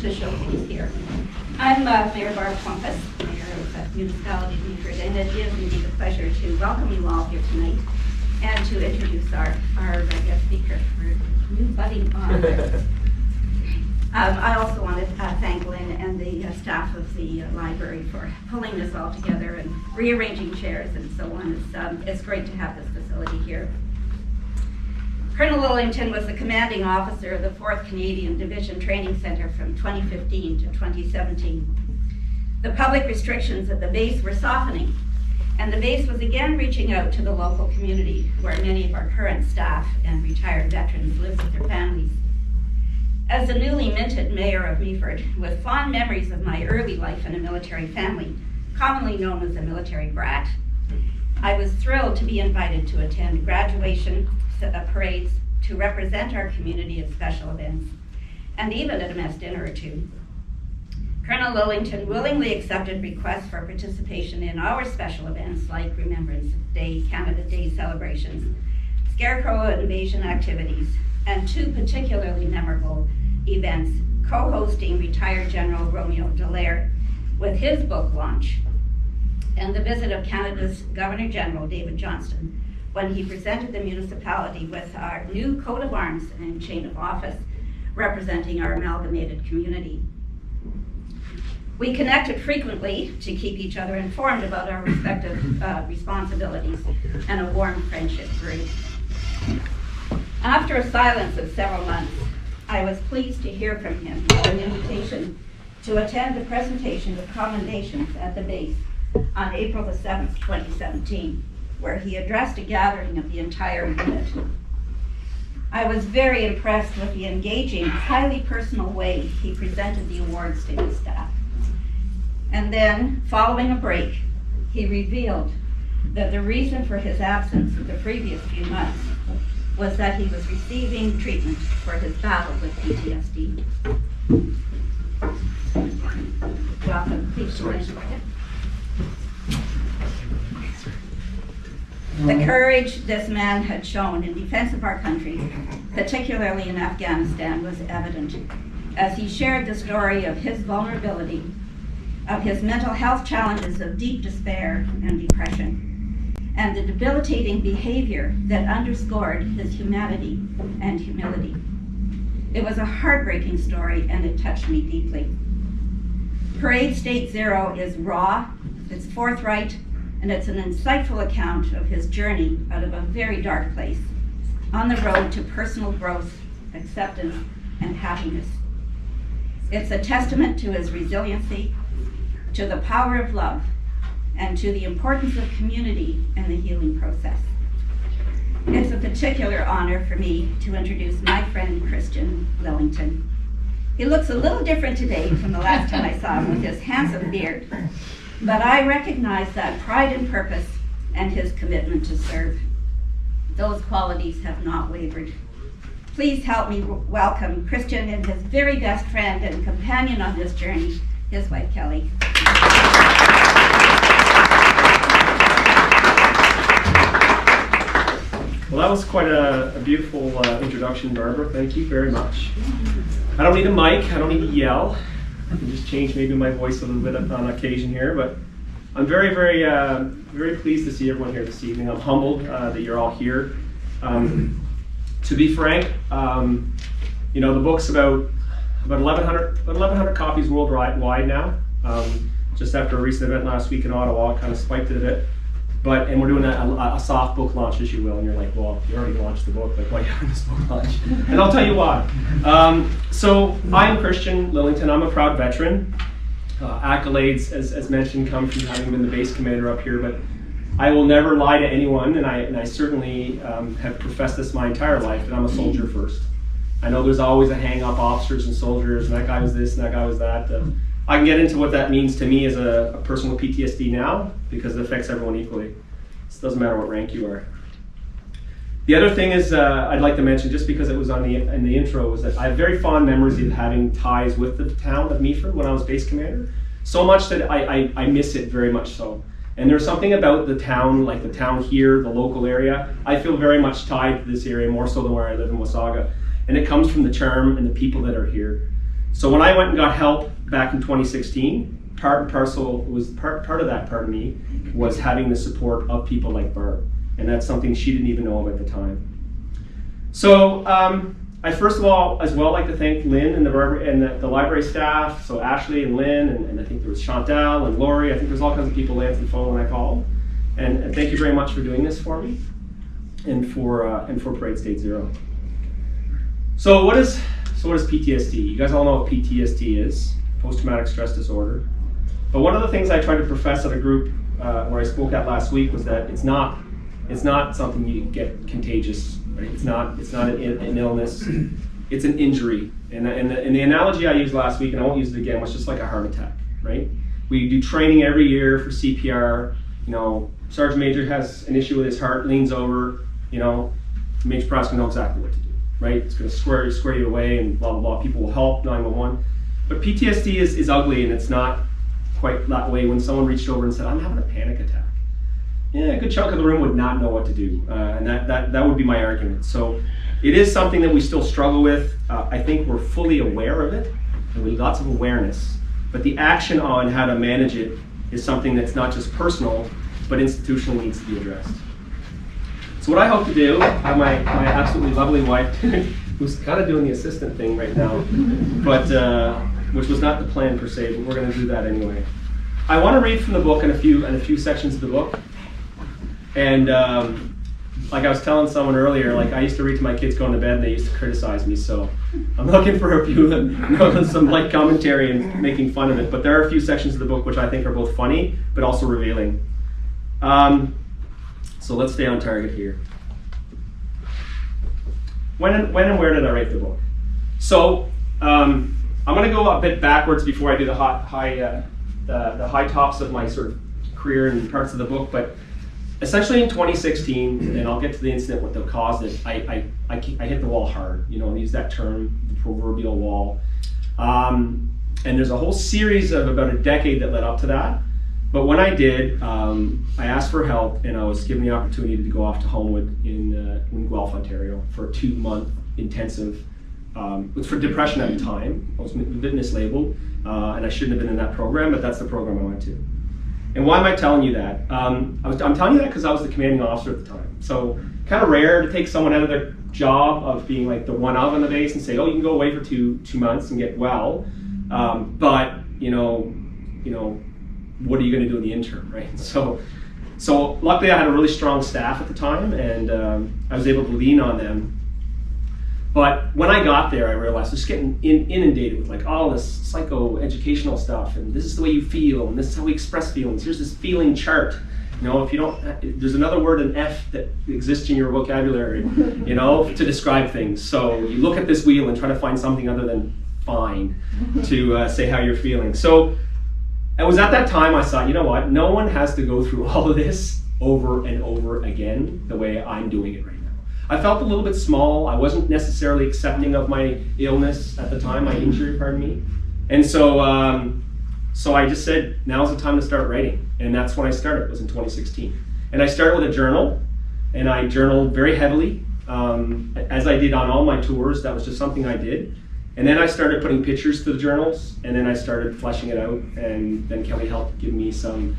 to showcase here. I'm Mayor Barb Plumpus, Mayor of the Municipality of Meaford, and it is indeed a pleasure to welcome you all here tonight and to introduce our guest speaker, our new budding author. I also want to thank Lynn and the staff of the library for pulling this all together and rearranging chairs and so on. It's great to have this facility here. Colonel Lillington was the commanding officer of the 4th Canadian Division Training Centre from 2015 to 2017. The public restrictions at the base were softening, and the base was again reaching out to the local community where many of our current staff and retired veterans live with their families. As the newly minted mayor of Meaford, with fond memories of my early life in a military family, commonly known as a military brat, I was thrilled to be invited to attend graduation parades, to represent our community at special events, and even at a mess dinner or two. Colonel Lillington willingly accepted requests for participation in our special events like Remembrance Day, Canada Day celebrations, scarecrow invasion activities, and 2 particularly memorable events, co-hosting retired General Romeo Dallaire with his book launch, and the visit of Canada's Governor General David Johnston when he presented the municipality with our new coat of arms and chain of office representing our amalgamated community. We connected frequently to keep each other informed about our respective responsibilities, and a warm friendship grew. After a silence of several months, I was pleased to hear from him an invitation to attend the presentation of commendations at the base on April the 7th, 2017, where he addressed a gathering of the entire unit. I was very impressed with the engaging, highly personal way he presented the awards to his staff. And then, following a break, he revealed that the reason for his absence the previous few months was that he was receiving treatment for his battle with PTSD. Welcome, please join us. The courage this man had shown in defense of our country, particularly in Afghanistan, was evident as he shared the story of his vulnerability, of his mental health challenges of deep despair and depression, and the debilitating behavior that underscored his humanity and humility. It was a heartbreaking story, and it touched me deeply. Parade State Zero is raw, it's forthright, and it's an insightful account of his journey out of a very dark place on the road to personal growth, acceptance, and happiness. It's a testament to his resiliency, to the power of love, and to the importance of community in the healing process. It's a particular honor for me to introduce my friend Christian Lillington. He looks a little different today from the last time I saw him with his handsome beard, but I recognize that pride and purpose and his commitment to serve. Those qualities have not wavered. Please help me welcome Christian and his very best friend and companion on this journey, his wife Kelly. Well, that was quite a beautiful introduction, Barbara. Thank you very much. I don't need a mic, I don't need to yell. I can just change maybe my voice a little bit on occasion here, but I'm very, very, very pleased to see everyone here this evening. I'm humbled that you're all here. To be frank, you know, the book's about 1,100 copies worldwide now. Just after a recent event last week in Ottawa, it kind of spiked it a bit. And we're doing a soft book launch, as you will, and you're like, well, you already launched the book, like, why are you having this book launch? And I'll tell you why. So I'm Christian Lillington. I'm a proud veteran. Accolades, as mentioned, come from having been the base commander up here, but I will never lie to anyone, and I certainly have professed this my entire life, that I'm a soldier first. I know there's always a hang-up, officers and soldiers, and that guy was this and that guy was that. I can get into what that means to me as a person with PTSD now, because it affects everyone equally. It doesn't matter what rank you are. The other thing is I'd like to mention, just because it was in the intro, was that I have very fond memories of having ties with the town of Meaford when I was base commander. So much that I miss it very much so. And there's something about the town, like the town here, the local area. I feel very much tied to this area, more so than where I live in Wasaga. And it comes from the charm and the people that are here. So when I went and got help back in 2016, part and parcel was part of that part of me was having the support of people like Barb, and that's something she didn't even know of at the time. So I first of all, as well, like to thank Lynn and the library staff, so Ashley and Lynn, and I think there was Chantal and Lori. I think there's all kinds of people that answered the phone when I called. And thank you very much for doing this for me, and for Parade State Zero. So what is PTSD? You guys all know what PTSD is, post-traumatic stress disorder. But one of the things I tried to profess at a group where I spoke at last week was that it's not something you get contagious. Right? It's not an illness. It's an injury. And the analogy I used last week, and I won't use it again, was just like a heart attack. Right? We do training every year for CPR. You know, Sergeant Major has an issue with his heart, leans over. You know, Major Pratt's gonna know exactly what to do. Right? It's gonna square you away, and blah blah blah. People will help 911. But PTSD is ugly, and it's not quite that way. When someone reached over and said, "I'm having a panic attack," yeah, a good chunk of the room would not know what to do, and that would be my argument. So it is something that we still struggle with. I think we're fully aware of it, and we have lots of awareness, but the action on how to manage it is something that's not just personal, but institutional, needs to be addressed. So what I hope to do, I have my absolutely lovely wife, who's kind of doing the assistant thing right now, but which was not the plan per se, but we're going to do that anyway. I want to read from the book and a few sections of the book. And like I was telling someone earlier, like I used to read to my kids going to bed and they used to criticize me, so I'm looking for a few, some light commentary and making fun of it. But there are a few sections of the book which I think are both funny, but also revealing. So let's stay on target here. When and where did I write the book? So I'm going to go a bit backwards before I do the high tops of my sort of career and parts of the book, but essentially in 2016, and I'll get to the incident that caused it, I hit the wall hard. You know, I use that term, the proverbial wall. And there's a whole series of about a decade that led up to that. But when I did, I asked for help, and I was given the opportunity to go off to Homewood in Guelph, Ontario, for a 2-month intensive. It was for depression at the time. I was a bit mislabeled, and I shouldn't have been in that program, but that's the program I went to. And why am I telling you that? I'm telling you that because I was the commanding officer at the time. So kind of rare to take someone out of their job of being like the one of on the base and say, oh, you can go away for two months and get well, but you know, what are you going to do in the interim, right? So luckily I had a really strong staff at the time, and I was able to lean on them. But when I got there, I realized just getting inundated with like all this psycho-educational stuff, and this is the way you feel, and this is how we express feelings. Here's this feeling chart. You know, if you don't, there's another word, an F, that exists in your vocabulary, you know, to describe things. So you look at this wheel and try to find something other than fine to say how you're feeling. So it was at that time I thought, you know what, no one has to go through all of this over and over again the way I'm doing it right now. I felt a little bit small. I wasn't necessarily accepting of my illness at the time, my injury, pardon me. And so I just said, now's the time to start writing. And that's when I started, it was in 2016. And I started with a journal, and I journaled very heavily, as I did on all my tours. That was just something I did. And then I started putting pictures to the journals, and then I started fleshing it out, and then Kelly helped give me some,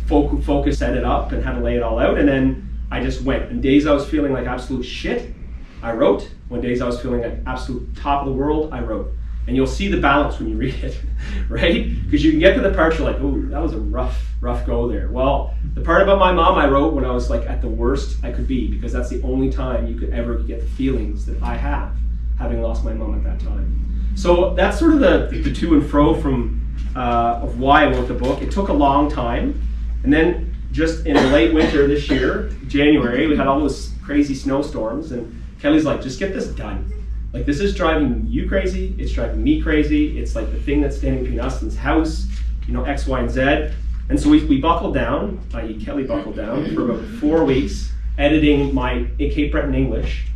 focus, set it up, and how to lay it all out, and then I just went. And days I was feeling like absolute shit, I wrote. When days I was feeling like absolute top of the world, I wrote. And you'll see the balance when you read it, right? Because you can get to the part you're like, oh, that was a rough go there. Well, the part about my mom I wrote when I was like at the worst I could be, because that's the only time you could ever get the feelings that I have, having lost my mom at that time. So that's sort of the to and fro from of why I wrote the book. It took a long time, and then just in the late winter this year, January, we had all those crazy snowstorms, and Kelly's like, just get this done. Like, this is driving you crazy, it's driving me crazy, it's like the thing that's standing between us and this house, X, Y, and Z. And so we buckled down, i.e. Kelly buckled down, for about 4 weeks, editing my Cape Breton English,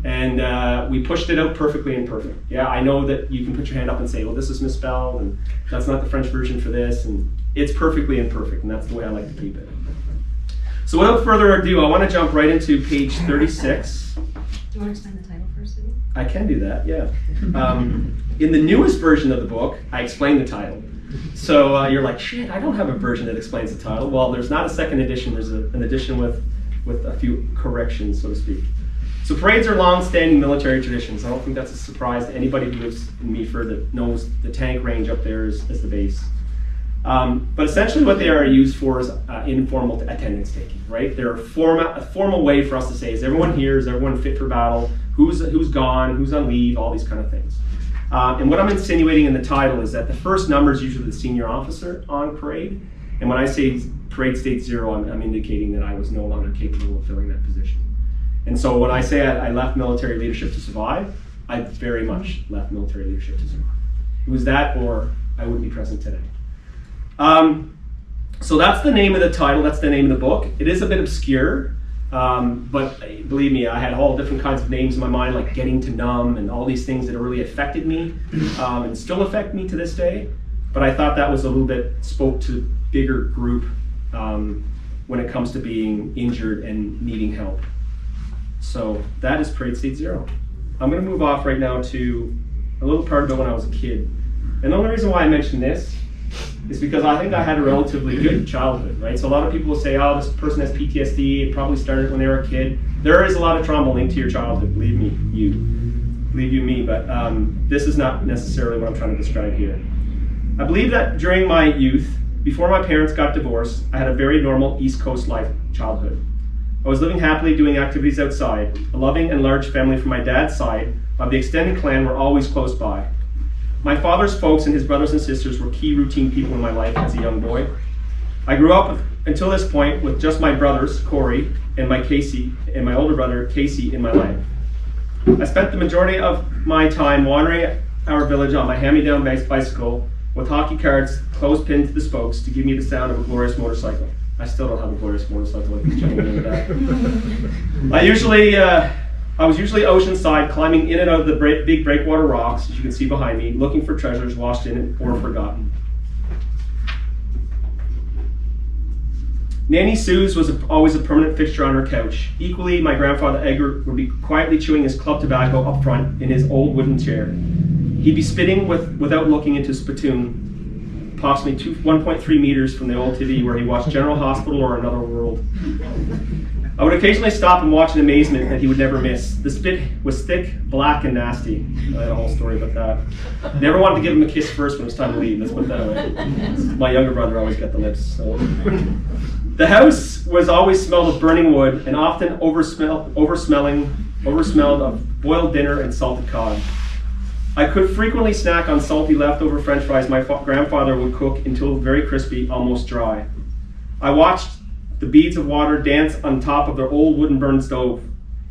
and we pushed it out perfectly imperfect. Yeah, I know that you can put your hand up and say, well, this is misspelled, and that's not the French version for this, and it's perfectly imperfect, and that's the way I like to keep it. So without further ado, I want to jump right into page 36. Do you want to explain the title first, Sydney? I can do that, yeah. In the newest version of the book, I explain the title. So you're like, shit, I don't have a version that explains the title. Well, there's not a second edition. There's an edition with a few corrections, so to speak. So parades are long-standing military traditions. I don't think that's a surprise to anybody who lives in Meaford that knows the tank range up there is the base. But essentially what they are used for is informal attendance taking, right? They're a formal way for us to say, is everyone here? Is everyone fit for battle? Who's gone? Who's on leave? All these kind of things. And what I'm insinuating in the title is that the first number is usually the senior officer on parade. And when I say parade state 0, I'm indicating that I was no longer capable of filling that position. And so when I say I left military leadership to survive, I very much left military leadership to survive. It was that or I wouldn't be present today. So that's the name of the title, that's the name of the book. It is a bit obscure, but believe me, I had all different kinds of names in my mind, like getting to numb and all these things that really affected me and still affect me to this day. But I thought that was a little bit, spoke to a bigger group when it comes to being injured and needing help. So that is Parade State 0. I'm going to move off right now to a little part about when I was a kid. And the only reason why I mention this is because I think I had a relatively good childhood, right? So a lot of people will say, oh, this person has PTSD, it probably started when they were a kid. There is a lot of trauma linked to your childhood, believe me, but this is not necessarily what I'm trying to describe here. I believe that during my youth, before my parents got divorced, I had a very normal East Coast life childhood. I was living happily doing activities outside. A loving and large family from my dad's side of the extended clan were always close by. My father's folks and his brothers and sisters were key routine people in my life as a young boy. I grew up until this point with just my brothers, Corey and my older brother, Casey, in my life. I spent the majority of my time wandering our village on my hand-me-down bicycle with hockey cards close pinned to the spokes to give me the sound of a glorious motorcycle. I still don't have a glorious motorcycle like this gentleman in the back. I was usually oceanside, climbing in and out of the big breakwater rocks, as you can see behind me, looking for treasures washed in or forgotten. Nanny Sue's was always a permanent fixture on her couch. Equally, my grandfather Edgar would be quietly chewing his club tobacco up front in his old wooden chair. He'd be spitting without looking into spittoon, approximately 1.3 meters from the old TV where he watched General Hospital or Another World. I would occasionally stop and watch in amazement that he would never miss. The spit was thick, black, and nasty. I had a whole story about that. Never wanted to give him a kiss first when it was time to leave. Let's put it that way. My younger brother always got the lips. So. The house was always smelled of burning wood and often oversmelled of boiled dinner and salted cod. I could frequently snack on salty leftover French fries my grandfather would cook until very crispy, almost dry. I watched the beads of water dance on top of their old wooden burn stove.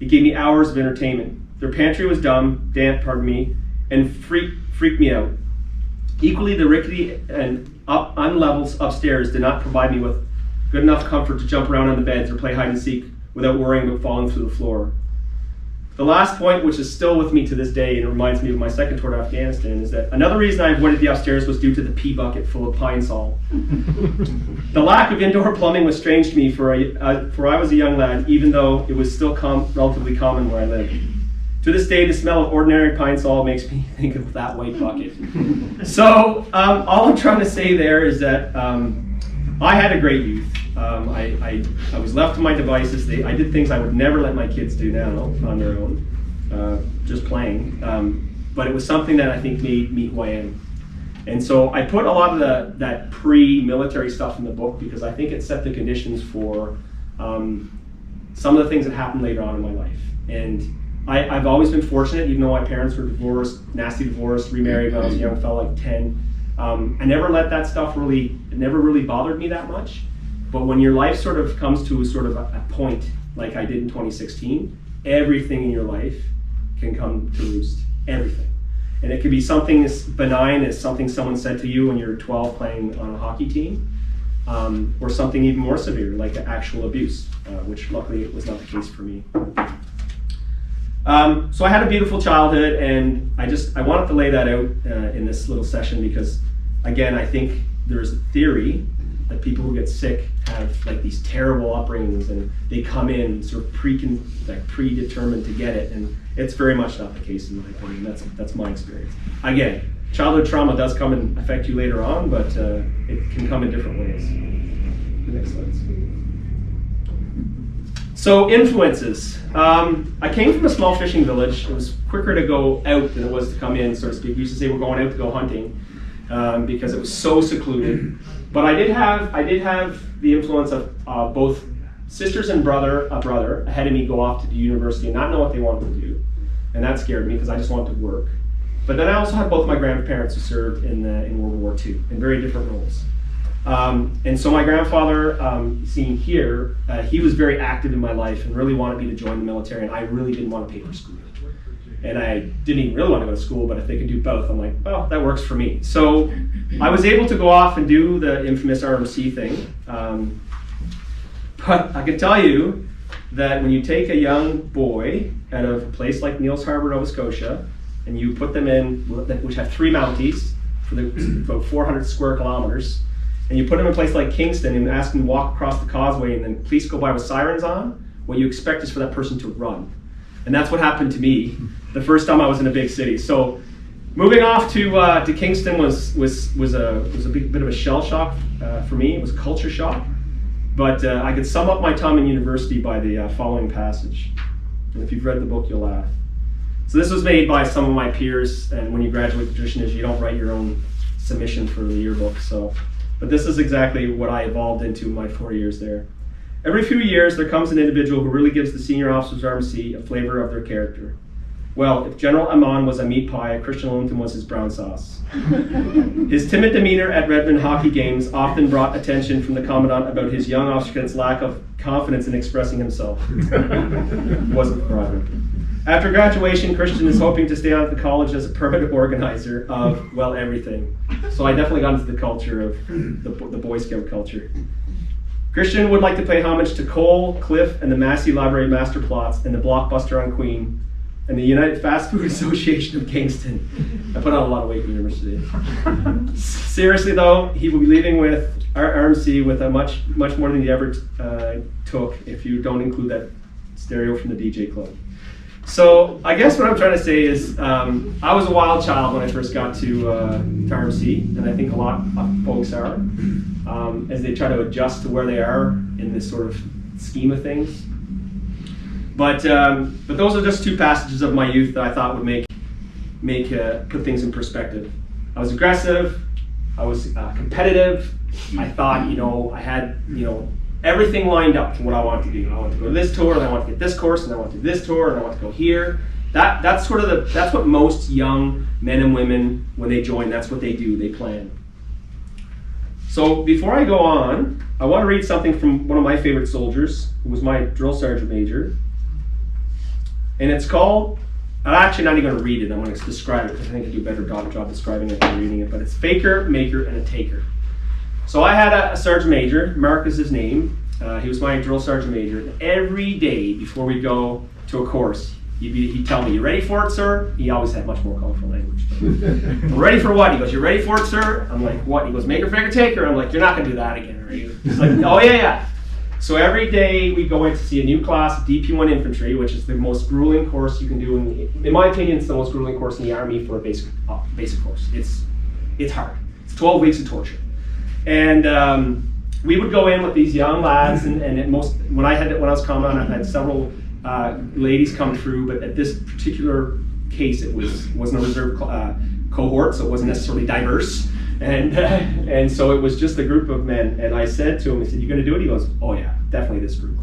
It gave me hours of entertainment. Their pantry was damp, and freaked me out. Equally, the rickety and unlevels upstairs did not provide me with good enough comfort to jump around on the beds or play hide and seek without worrying about falling through the floor. The last point, which is still with me to this day and reminds me of my second tour to Afghanistan, is that another reason I avoided the upstairs was due to the pea bucket full of pine sol. The lack of indoor plumbing was strange to me, for I was a young lad, even though it was still relatively common where I lived. To this day, the smell of ordinary pine sol makes me think of that white bucket. So all I'm trying to say there is that I had a great youth. I was left to my devices. I did things I would never let my kids do now on their own, just playing. But it was something that I think made me who I am. And so I put a lot of that pre-military stuff in the book because I think it set the conditions for some of the things that happened later on in my life. And I've always been fortunate, even though my parents were divorced, nasty divorce, remarried when I was a young fella, like 10. I never let that stuff it never really bothered me that much. But when your life sort of comes to a point, like I did in 2016, everything in your life can come to roost. Everything. And it could be something as benign as something someone said to you when you're 12 playing on a hockey team, or something even more severe, like actual abuse, which luckily it was not the case for me. So I had a beautiful childhood, and I wanted to lay that out in this little session because again, I think there's a theory that people who get sick have like these terrible upbringings and they come in sort of predetermined to get it, and it's very much not the case in my opinion. That's my experience. Again, childhood trauma does come and affect you later on, but it can come in different ways. The next slide. So influences. I came from a small fishing village. It was quicker to go out than it was to come in, so to speak. We used to say we're going out to go hunting because it was so secluded. But I did have the influence of both sisters and a brother ahead of me go off to the university and not know what they wanted to do, and that scared me because I just wanted to work. But then I also had both my grandparents who served in World War II in very different roles. And so my grandfather, seen here, he was very active in my life and really wanted me to join the military, and I really didn't want to pay for school. And I didn't even really want to go to school, but if they could do both, I'm like, well, that works for me. So I was able to go off and do the infamous RMC thing. But I can tell you that when you take a young boy out of a place like Neils Harbor, Nova Scotia, and you put them in, which have 3 mounties for about 400 square kilometers, and you put them in a place like Kingston and ask them to walk across the causeway and then police go by with sirens on, what you expect is for that person to run. And that's what happened to me the first time I was in a big city. So moving off to Kingston was a bit of a shell shock for me. It was a culture shock. But I could sum up my time in university by the following passage. And if you've read the book, you'll laugh. So this was made by some of my peers, and when you graduate, the tradition is you don't write your own submission for the yearbook. But this is exactly what I evolved into in my 4 years there. Every few years, there comes an individual who really gives the senior officers RMC a flavor of their character. Well, if General Amon was a meat pie, Christian Lillington was his brown sauce. His timid demeanor at Redmond hockey games often brought attention from the Commandant about his young officer cadet's lack of confidence in expressing himself. Wasn't private. After graduation, Christian is hoping to stay on at the college as a permanent organizer of, well, everything. So I definitely got into the culture of the Boy Scout culture. Christian would like to pay homage to Cole, Cliff, and the Massey Library Master Plots, and the Blockbuster on Queen, and the United Fast Food Association of Kingston. I put on a lot of weight in university. Seriously though, he will be leaving with our RMC with a much more than he ever took, if you don't include that stereo from the DJ club. So I guess what I'm trying to say is I was a wild child when I first got to RMC, and I think a lot of folks are, as they try to adjust to where they are in this sort of scheme of things. But those are just 2 passages of my youth that I thought would put things in perspective. I was aggressive. I was competitive. I thought, I had, everything lined up to what I wanted to do. I wanted to go to this tour, and I want to get this course, and I want to do this tour, and I want to go here. That's what most young men and women, when they join, that's what they do. They plan. So before I go on, I want to read something from one of my favorite soldiers, who was my drill sergeant major. And it's called, I'm actually not even going to read it, I'm going to describe it because I think I do a better job describing it than reading it, but it's faker, maker, and a taker. So I had a sergeant major, Mark is his name, he was my drill sergeant major, and every day before we go to a course, he'd tell me, "You ready for it, sir?" He always had much more colorful language. "Ready for what?" He goes, "You ready for it, sir?" I'm like, "What?" He goes, "Maker, faker, taker." I'm like, "You're not going to do that again, are you?" He's like, "Oh yeah. So every day we go in to see a new class of DP1 infantry, which is the most grueling course you can do. In my opinion, it's the most grueling course in the Army for a basic course. It's hard. It's 12 weeks of torture. And we would go in with these young lads, and when I was commandant, I had several ladies come through, but at this particular case, it wasn't a reserve cohort, so it wasn't necessarily diverse. And so it was just a group of men, and I said to him, I said, "You gonna do it?" He goes, "Oh yeah, definitely this group."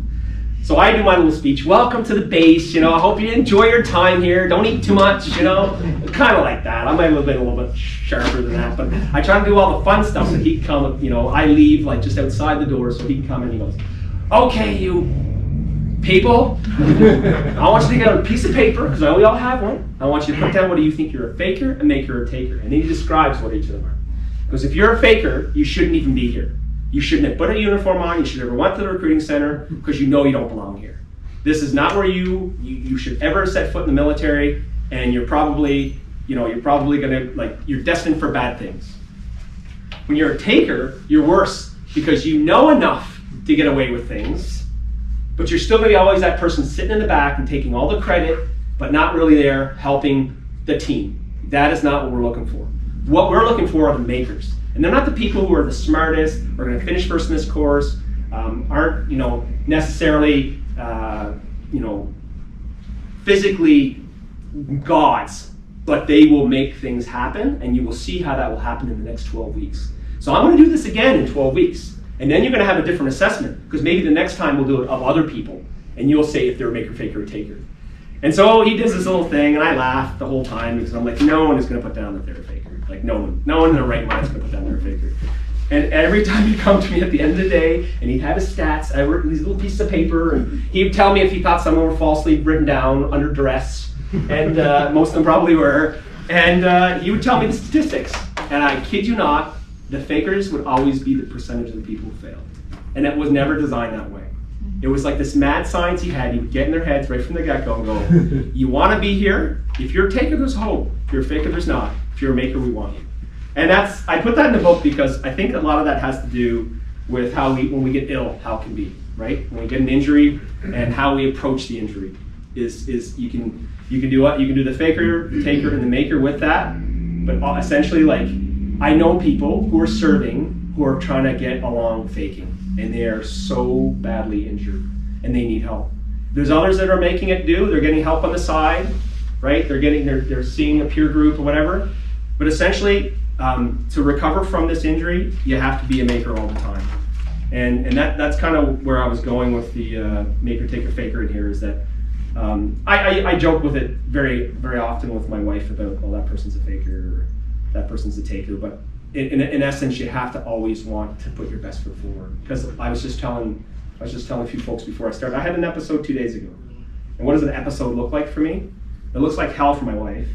So I do my little speech, "Welcome to the base, I hope you enjoy your time here, don't eat too much, kind of like that. I might have been a little bit sharper than that, but I try to do all the fun stuff so he can come, I leave like just outside the door so he can come in, and he goes, "Okay, you people, I want you to get a piece of paper, because we all have one. I want you to put down whether you think you're a faker, a maker, or a taker." And then he describes what each of them are. Because if you're a faker, you shouldn't even be here. You shouldn't have put a uniform on. You should never went to the recruiting center because you know you don't belong here. This is not where you should ever set foot in the military, and you're probably gonna you're destined for bad things. When you're a taker, you're worse because you know enough to get away with things, but you're still going to be always that person sitting in the back and taking all the credit, but not really there helping the team. That is not what we're looking for. What we're looking for are the makers. And they're not the people who are the smartest, are going to finish first in this course, aren't necessarily physically gods, but they will make things happen, and you will see how that will happen in the next 12 weeks. So I'm going to do this again in 12 weeks, and then you're going to have a different assessment, because maybe the next time we'll do it of other people, and you'll say if they're a maker, faker, or taker. And so he does this little thing, and I laugh the whole time, because I'm like, no one is going to put down that they're a faker. Like, no one in their right mind is going to put down they're a faker. And every time he'd come to me at the end of the day, and he'd have his stats, I wrote these little pieces of paper, and he would tell me if he thought some were falsely written down under duress, and most of them probably were, and he would tell me the statistics. And I kid you not, the fakers would always be the percentage of the people who failed. And it was never designed that way. It was like this mad science he had. He would get in their heads right from the get-go and go, you want to be here? If you're a taker, there's hope. If you're a faker, there's not. If you're a maker, we want you. And I put that in the book because I think a lot of that has to do with when we get ill, how it can be, right? When we get an injury and how we approach the injury is you can do what? You can do the faker, the taker, and the maker with that. But essentially, like, I know people who are serving who are trying to get along faking, and they are so badly injured, and they need help. There's others that are making it do. They're getting help on the side, right? They're seeing a peer group or whatever. But essentially, to recover from this injury, you have to be a maker all the time. And that's kind of where I was going with the maker, taker, faker in here, is that I joke with it very, very often with my wife about, well, that person's a faker or that person's a taker. But in essence, you have to always want to put your best foot forward. Because I was just telling a few folks before I started, I had an episode 2 days ago. And what does an episode look like for me? It looks like hell for my wife.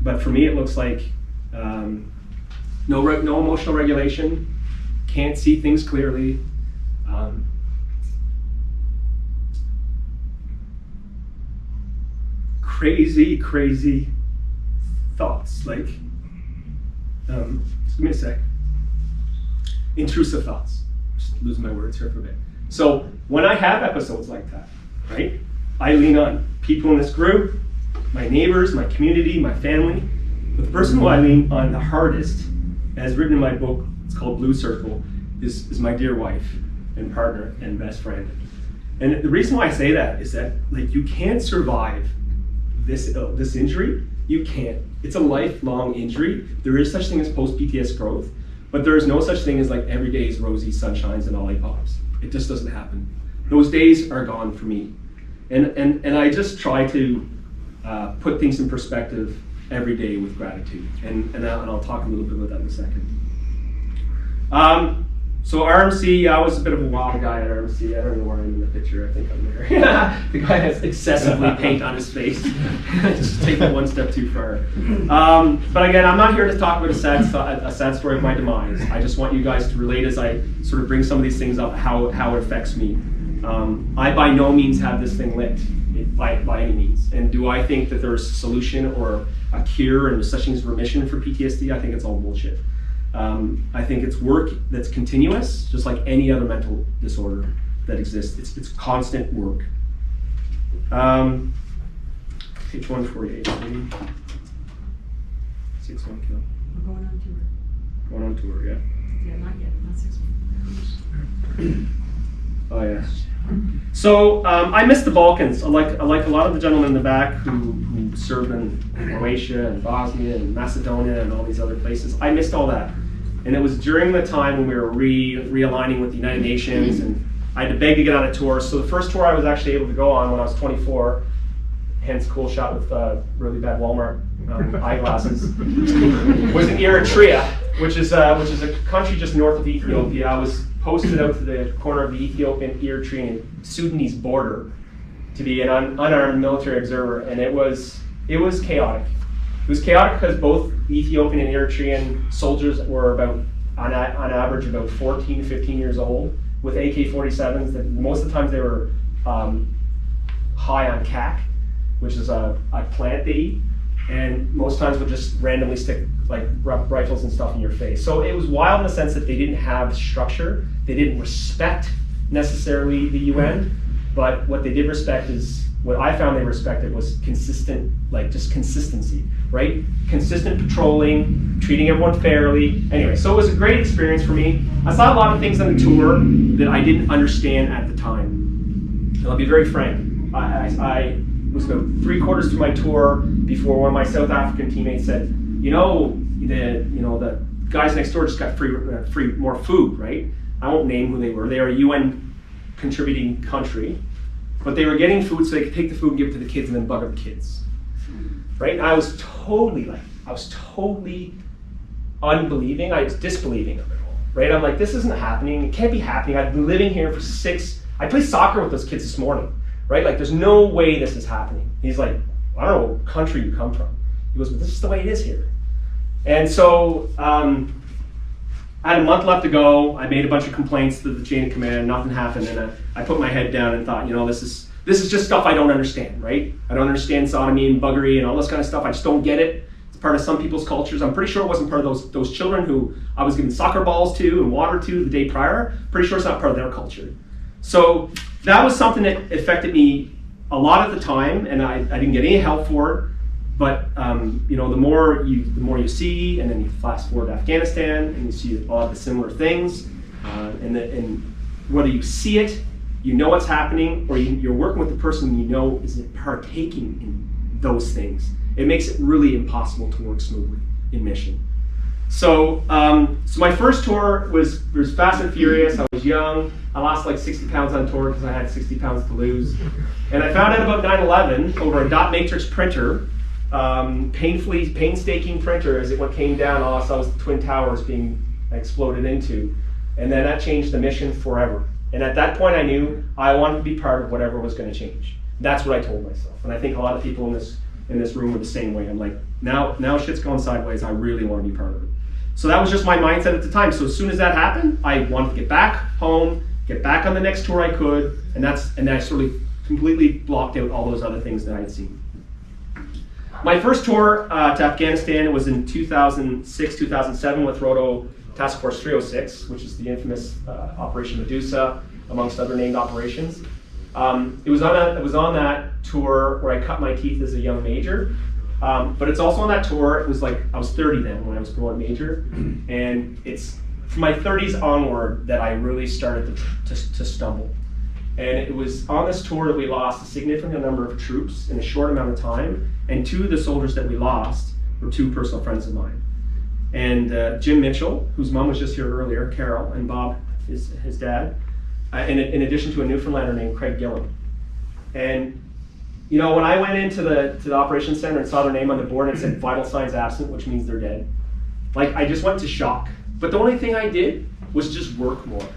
But for me, it looks like no emotional regulation, can't see things clearly. Crazy thoughts, like, just give me a sec. Intrusive thoughts. Just losing my words here for a bit. So when I have episodes like that, right, I lean on people in this group, my neighbors, my community, my family. But the person who I lean on the hardest, as written in my book, it's called Blue Circle, is my dear wife and partner and best friend. And the reason why I say that is that, like, you can't survive this injury. You can't. It's a lifelong injury. There is such thing as post-PTS growth, but there is no such thing as like every day is rosy sunshines and lollipops. It just doesn't happen. Those days are gone for me. And I just try to put things in perspective every day with gratitude. And I'll talk a little bit about that in a second. So RMC, I was a bit of a wild guy at RMC. I don't know where I'm in the picture. I think I'm there. The guy has excessively paint on his face. Just take it one step too far. But again, I'm not here to talk about a sad story of my demise. I just want you guys to relate as I sort of bring some of these things up, how it affects me. I by no means have this thing licked, by any means. And do I think that there's a solution or a cure and such thing as remission for PTSD? I think it's all bullshit. I think it's work that's continuous, just like any other mental disorder that exists. It's constant work. Page 148, maybe. 6 1 kill. We're going on tour. Going on tour, yeah. Yeah, not yet, not 6 months. Oh yeah. So I miss the Balkans. I like a lot of the gentlemen in the back who served in Croatia and Bosnia and Macedonia and all these other places. I missed all that. And it was during the time when we were realigning with the United Nations, and I had to beg to get on a tour. So the first tour I was actually able to go on when I was 24, hence cool shot with really bad Walmart eyeglasses, was in Eritrea, which is a country just north of Ethiopia. I was posted out to the corner of the Ethiopian, Eritrean, Sudanese border to be an unarmed military observer, and it was chaotic. It was chaotic because both Ethiopian and Eritrean soldiers were about, on average, about 14 to 15 years old, with AK-47s. That most of the times they were high on CAC, which is a plant they eat, and most times would just randomly stick like rifles and stuff in your face. So it was wild in the sense that they didn't have structure. They didn't respect necessarily the UN, but what they did respect is, what I found they respected was consistent, like just consistency, right? Consistent patrolling, treating everyone fairly. Anyway, so it was a great experience for me. I saw a lot of things on the tour that I didn't understand at the time. And I'll be very frank. I was about 3/4 through my tour before one of my South African teammates said, the guys next door just got free more food, right? I won't name who they were. They are a UN contributing country, but they were getting food so they could take the food and give it to the kids and then bugger the kids, right? And I was totally unbelieving. I was disbelieving of it all, right? I'm like, this isn't happening. It can't be happening. I've been living here for I played soccer with those kids this morning, right? Like, there's no way this is happening. He's like, I don't know what country you come from. He goes, but this is the way it is here. And so I had a month left to go. I made a bunch of complaints to the chain of command. Nothing happened, and I put my head down and thought, this is just stuff I don't understand, right? I don't understand sodomy and buggery and all this kind of stuff. I just don't get it. It's part of some people's cultures. I'm pretty sure it wasn't part of those children who I was giving soccer balls to and water to the day prior. Pretty sure it's not part of their culture. So that was something that affected me a lot at the time, and I didn't get any help for it. But the more you see, and then you fast forward to Afghanistan, and you see a lot of the similar things, and whether you see it, you know what's happening, or you're working with the person you know is partaking in those things. It makes it really impossible to work smoothly in mission. So my first tour was fast and furious. I was young. I lost like 60 pounds on tour because I had 60 pounds to lose. And I found out about 9/11 over a dot matrix printer. Painstaking printer as it came down. All I saw was the Twin Towers being exploded into. And then that changed the mission forever. And at that point I knew I wanted to be part of whatever was going to change. That's what I told myself. And I think a lot of people in this room were the same way. I'm like, now shit's going sideways. I really want to be part of it. So that was just my mindset at the time. So as soon as that happened, I wanted to get back home, get back on the next tour I could, and I sort of completely blocked out all those other things that I had seen. My first tour to Afghanistan was in 2006, 2007 with Roto Task Force 306, which is the infamous Operation Medusa, amongst other named operations. It was on that tour where I cut my teeth as a young major, but it's also on that tour. It was like I was 30 then when I was going major, and it's from my 30s onward that I really started to stumble. And it was on this tour that we lost a significant number of troops in a short amount of time, and two of the soldiers that we lost were two personal friends of mine. And Jim Mitchell, whose mom was just here earlier, Carol, and Bob, his dad, in addition to a Newfoundlander named Craig Gillam. And when I went into the operations center and saw their name on the board and it said vital signs absent, which means they're dead, like I just went to shock. But the only thing I did was just work more,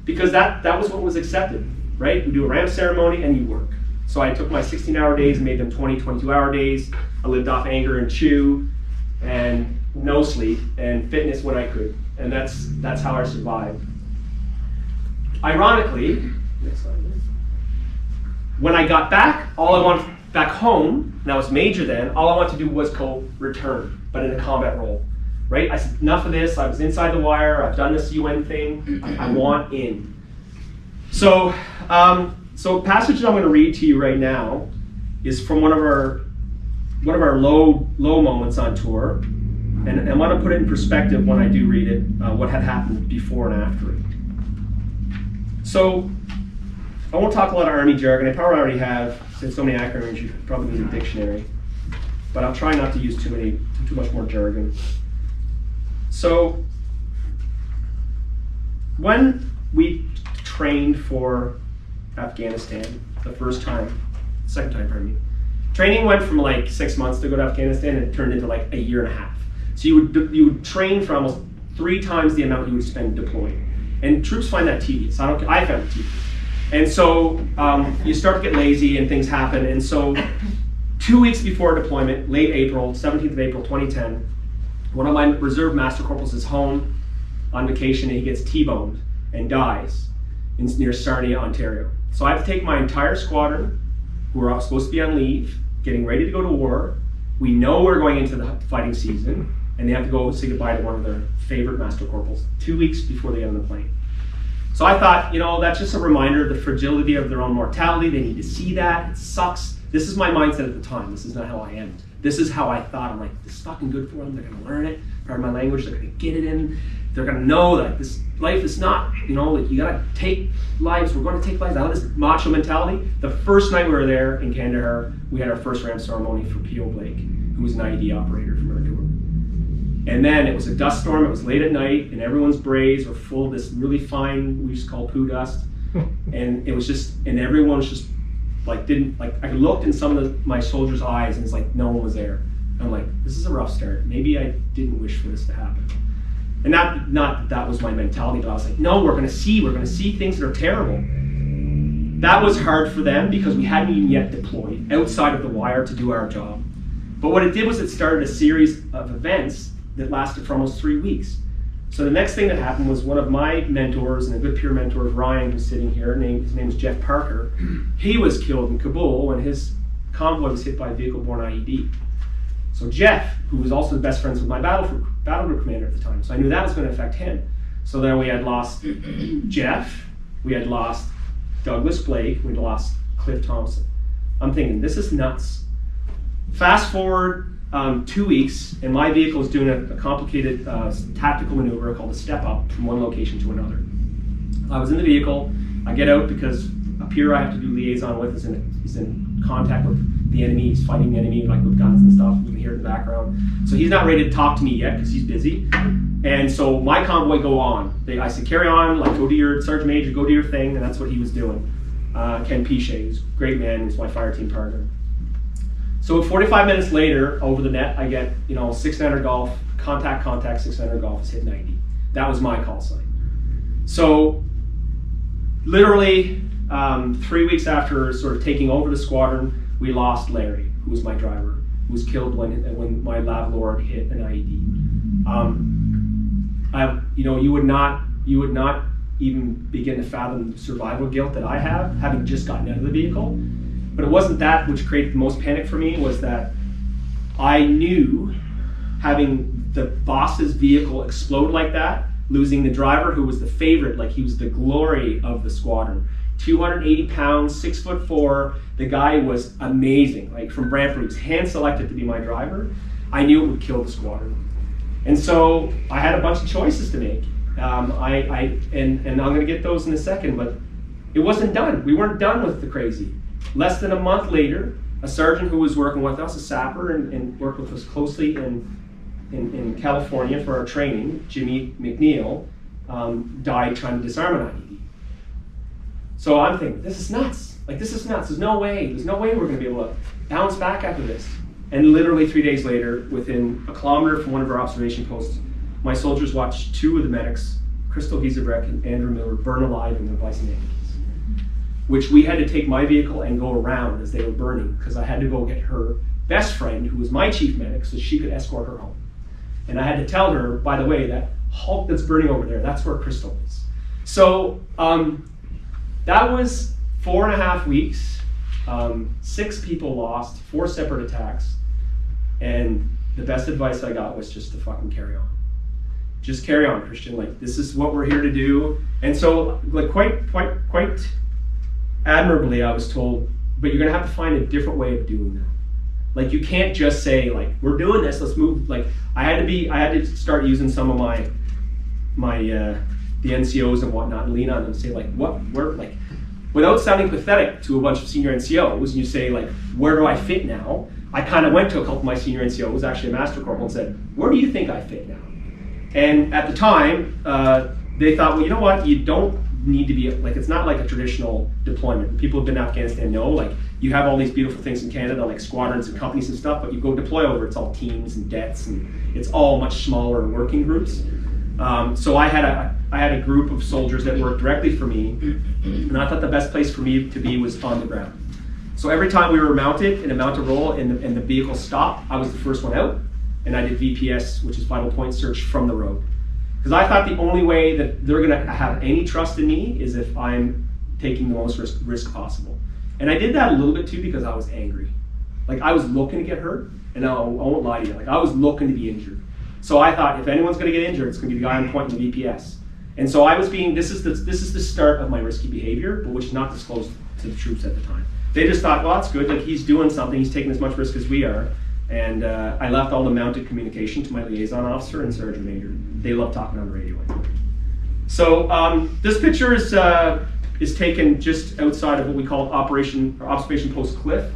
because that was what was accepted, right? We do a ramp ceremony and you work. So I took my 16-hour days and made them 20, 22-hour days. I lived off anger and chew and no sleep and fitness when I could. And that's how I survived. Ironically, next slide, when I got back, all I wanted back home, and I was major then, all I wanted to do was return, but in a combat role, right? I said, enough of this. I was inside the wire. I've done this UN thing. I want in. So a passage that I'm going to read to you right now is from one of our low moments on tour, and I want to put it in perspective when I do read it, what had happened before and after it. So I won't talk a lot of Army jargon. I probably already have, since so many acronyms, you probably need a dictionary. But I'll try not to use too much more jargon. So when we trained for Afghanistan the second time, pardon me. Training went from like 6 months to go to Afghanistan, and it turned into like a year and a half. So you would train for almost 3 times the amount you would spend deploying. And troops find that tedious. I found it tedious. And so you start to get lazy and things happen. And so 2 weeks before deployment, late April, 17th of April, 2010, one of my reserve master corporals is home on vacation, and he gets T-boned and dies near Sarnia, Ontario. So I have to take my entire squadron, who are supposed to be on leave, getting ready to go to war. We know we're going into the fighting season. and they have to go say goodbye to one of their favorite master corporals 2 weeks before they get on the plane. So I thought, that's just a reminder of the fragility of their own mortality. They need to see that. It sucks. This is my mindset at the time. This is not how I am. This is how I thought. I'm like, this is fucking good for them. They're going to learn it. Part of my language, they're going to get it in. They're going to know that this life is not, like you got to take lives. We're going to take lives out of this macho mentality. The first night we were there in Kandahar, we had our first ram ceremony for P.O. Blake, who was an IED operator from our tour. And then it was a dust storm. It was late at night, and everyone's braids were full of this really fine, we used to call poo dust. And it was just, and everyone was just I looked in some of my soldiers' eyes, and it's like no one was there. I'm like, this is a rough start. Maybe I didn't wish for this to happen. And not that was my mentality, but I was like, no, we're gonna see things that are terrible. That was hard for them because we hadn't even yet deployed outside of the wire to do our job. But what it did was it started a series of events that lasted for almost 3 weeks. So the next thing that happened was one of my mentors and a good peer mentor of Ryan, who's sitting here, his name is Jeff Parker. He was killed in Kabul when his convoy was hit by a vehicle-borne IED. So Jeff, who was also best friends with my battle group commander at the time, so I knew that was going to affect him. So then we had lost Jeff, we had lost Douglas Blake, we had lost Cliff Thompson. I'm thinking, this is nuts. Fast forward 2 weeks, and my vehicle is doing a complicated tactical maneuver called a step up from one location to another. I was in the vehicle. I get out because a peer I have to do liaison with is in contact with the enemy. He's fighting the enemy with guns and stuff. You can hear it in the background. So he's not ready to talk to me yet because he's busy. And so my convoy go on. I said, carry on, go to your Sergeant Major, go do your thing, and that's what he was doing. Ken Piche, who's a great man, he's my fire team partner. So 45 minutes later, over the net, I get 600 golf, contact, 600 golf is hit 90. That was my call sign. So literally 3 weeks after sort of taking over the squadron, we lost Larry, who was my driver, who was killed when my Lab Lord hit an IED. You would not even begin to fathom the survival guilt that I have, having just gotten out of the vehicle. But it wasn't that which created the most panic for me, was that I knew having the boss's vehicle explode like that, losing the driver who was the favorite, he was the glory of the squadron. 280 pounds, 6'4", the guy was amazing. From Brantford, he was hand selected to be my driver. I knew it would kill the squadron. And so I had a bunch of choices to make. And I'm gonna get those in a second, but it wasn't done. We weren't done with the crazy. Less than a month later, a sergeant who was working with us, a sapper, and worked with us closely in California for our training, Jimmy McNeil, died trying to disarm an IED. So I'm thinking, this is nuts. This is nuts. There's no way we're going to be able to bounce back after this. And literally 3 days later, within a kilometer from one of our observation posts, my soldiers watched two of the medics, Crystal Giesebrecht and Andrew Miller, burn alive in their Bison ambulances, which we had to take my vehicle and go around as they were burning, because I had to go get her best friend, who was my chief medic, so she could escort her home. And I had to tell her, by the way, that Hulk that's burning over there, that's where Crystal is. So that was 4.5 weeks, 6 people lost, 4 separate attacks, and the best advice I got was just to fucking carry on. Just carry on, Christian. This is what we're here to do. And so, quite admirably, I was told, but you're gonna have to find a different way of doing that. You can't just say, we're doing this, let's move. I had to start using some of the NCOs and whatnot, and lean on them and say, without sounding pathetic to a bunch of senior NCOs, and you say, where do I fit now? I kind of went to a couple of my senior NCOs, actually a master corporal, and said, where do you think I fit now? And at the time, they thought, well, you know what, you don't need to be, it's not like a traditional deployment. People who've been to Afghanistan know, you have all these beautiful things in Canada, like squadrons and companies and stuff, but you go deploy over, it's all teams and debts, and it's all much smaller working groups. So I had a group of soldiers that worked directly for me, and I thought the best place for me to be was on the ground. So every time we were mounted in a mounted role and the vehicle stopped, I was the first one out, and I did VPS, which is vital point search from the road. Because I thought the only way that they're gonna have any trust in me is if I'm taking the most risk possible. And I did that a little bit too because I was angry. I was looking to get hurt, and I won't lie to you, I was looking to be injured. So I thought, if anyone's going to get injured, it's going to be the guy on point in the VPS. And so I was being, this is the start of my risky behavior, but which is not disclosed to the troops at the time. They just thought, well, that's good, like he's doing something, he's taking as much risk as we are. And I left all the mounted communication to my liaison officer and sergeant major. They love talking on the radio anyway. So this picture is taken just outside of what we call observation post Cliff.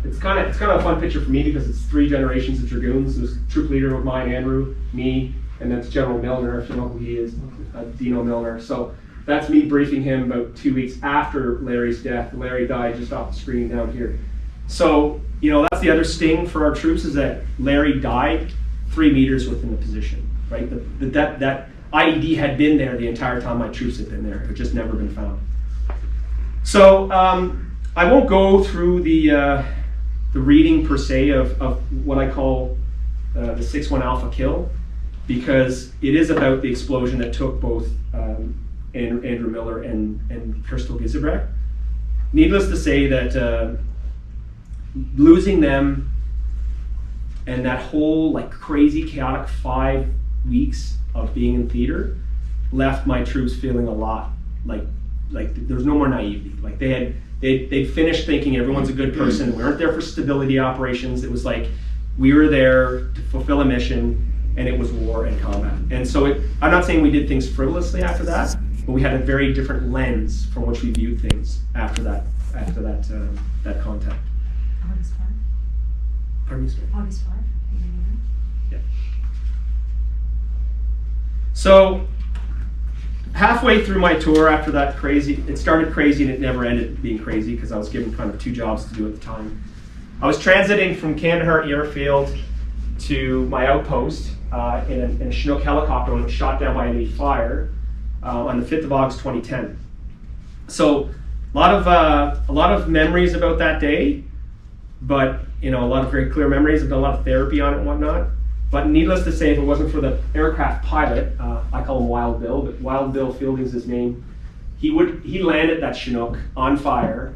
It's kind of a fun picture for me because it's 3 generations of dragoons. There's troop leader of mine, Andrew, me, and then it's General Milner, if you know who he is, Dino Milner. So that's me briefing him about 2 weeks after Larry's death. Larry died just off the screen down here. So, that's the other sting for our troops, is that Larry died 3 meters within the position, right? That IED had been there the entire time my troops had been there. It had just never been found. So I won't go through the reading per se of what I call the 6-1 Alpha kill, because it is about the explosion that took both Andrew Miller and Crystal Gizebrecht. Needless to say that losing them and that whole crazy chaotic 5 weeks of being in theater left my troops feeling a lot like there's no more naivety. Like they'd finished thinking everyone's a good person. We weren't there for stability operations. It was like we were there to fulfill a mission, and it was war and combat. And so I'm not saying we did things frivolously after that, but we had a very different lens from which we viewed things after that contact. August 5. Pardon me, sorry. August 5. Yeah. So halfway through my tour after that it started crazy and it never ended being crazy because I was given kind of 2 jobs to do at the time. I was transiting from Kandahar Airfield to my outpost in a Chinook helicopter when it was shot down by enemy fire on the 5th of August 2010. So a lot of memories about that day, but a lot of very clear memories. I've done a lot of therapy on it and whatnot. But needless to say, if it wasn't for the aircraft pilot, I call him Wild Bill, but Wild Bill Fielding's his name. He landed that Chinook on fire.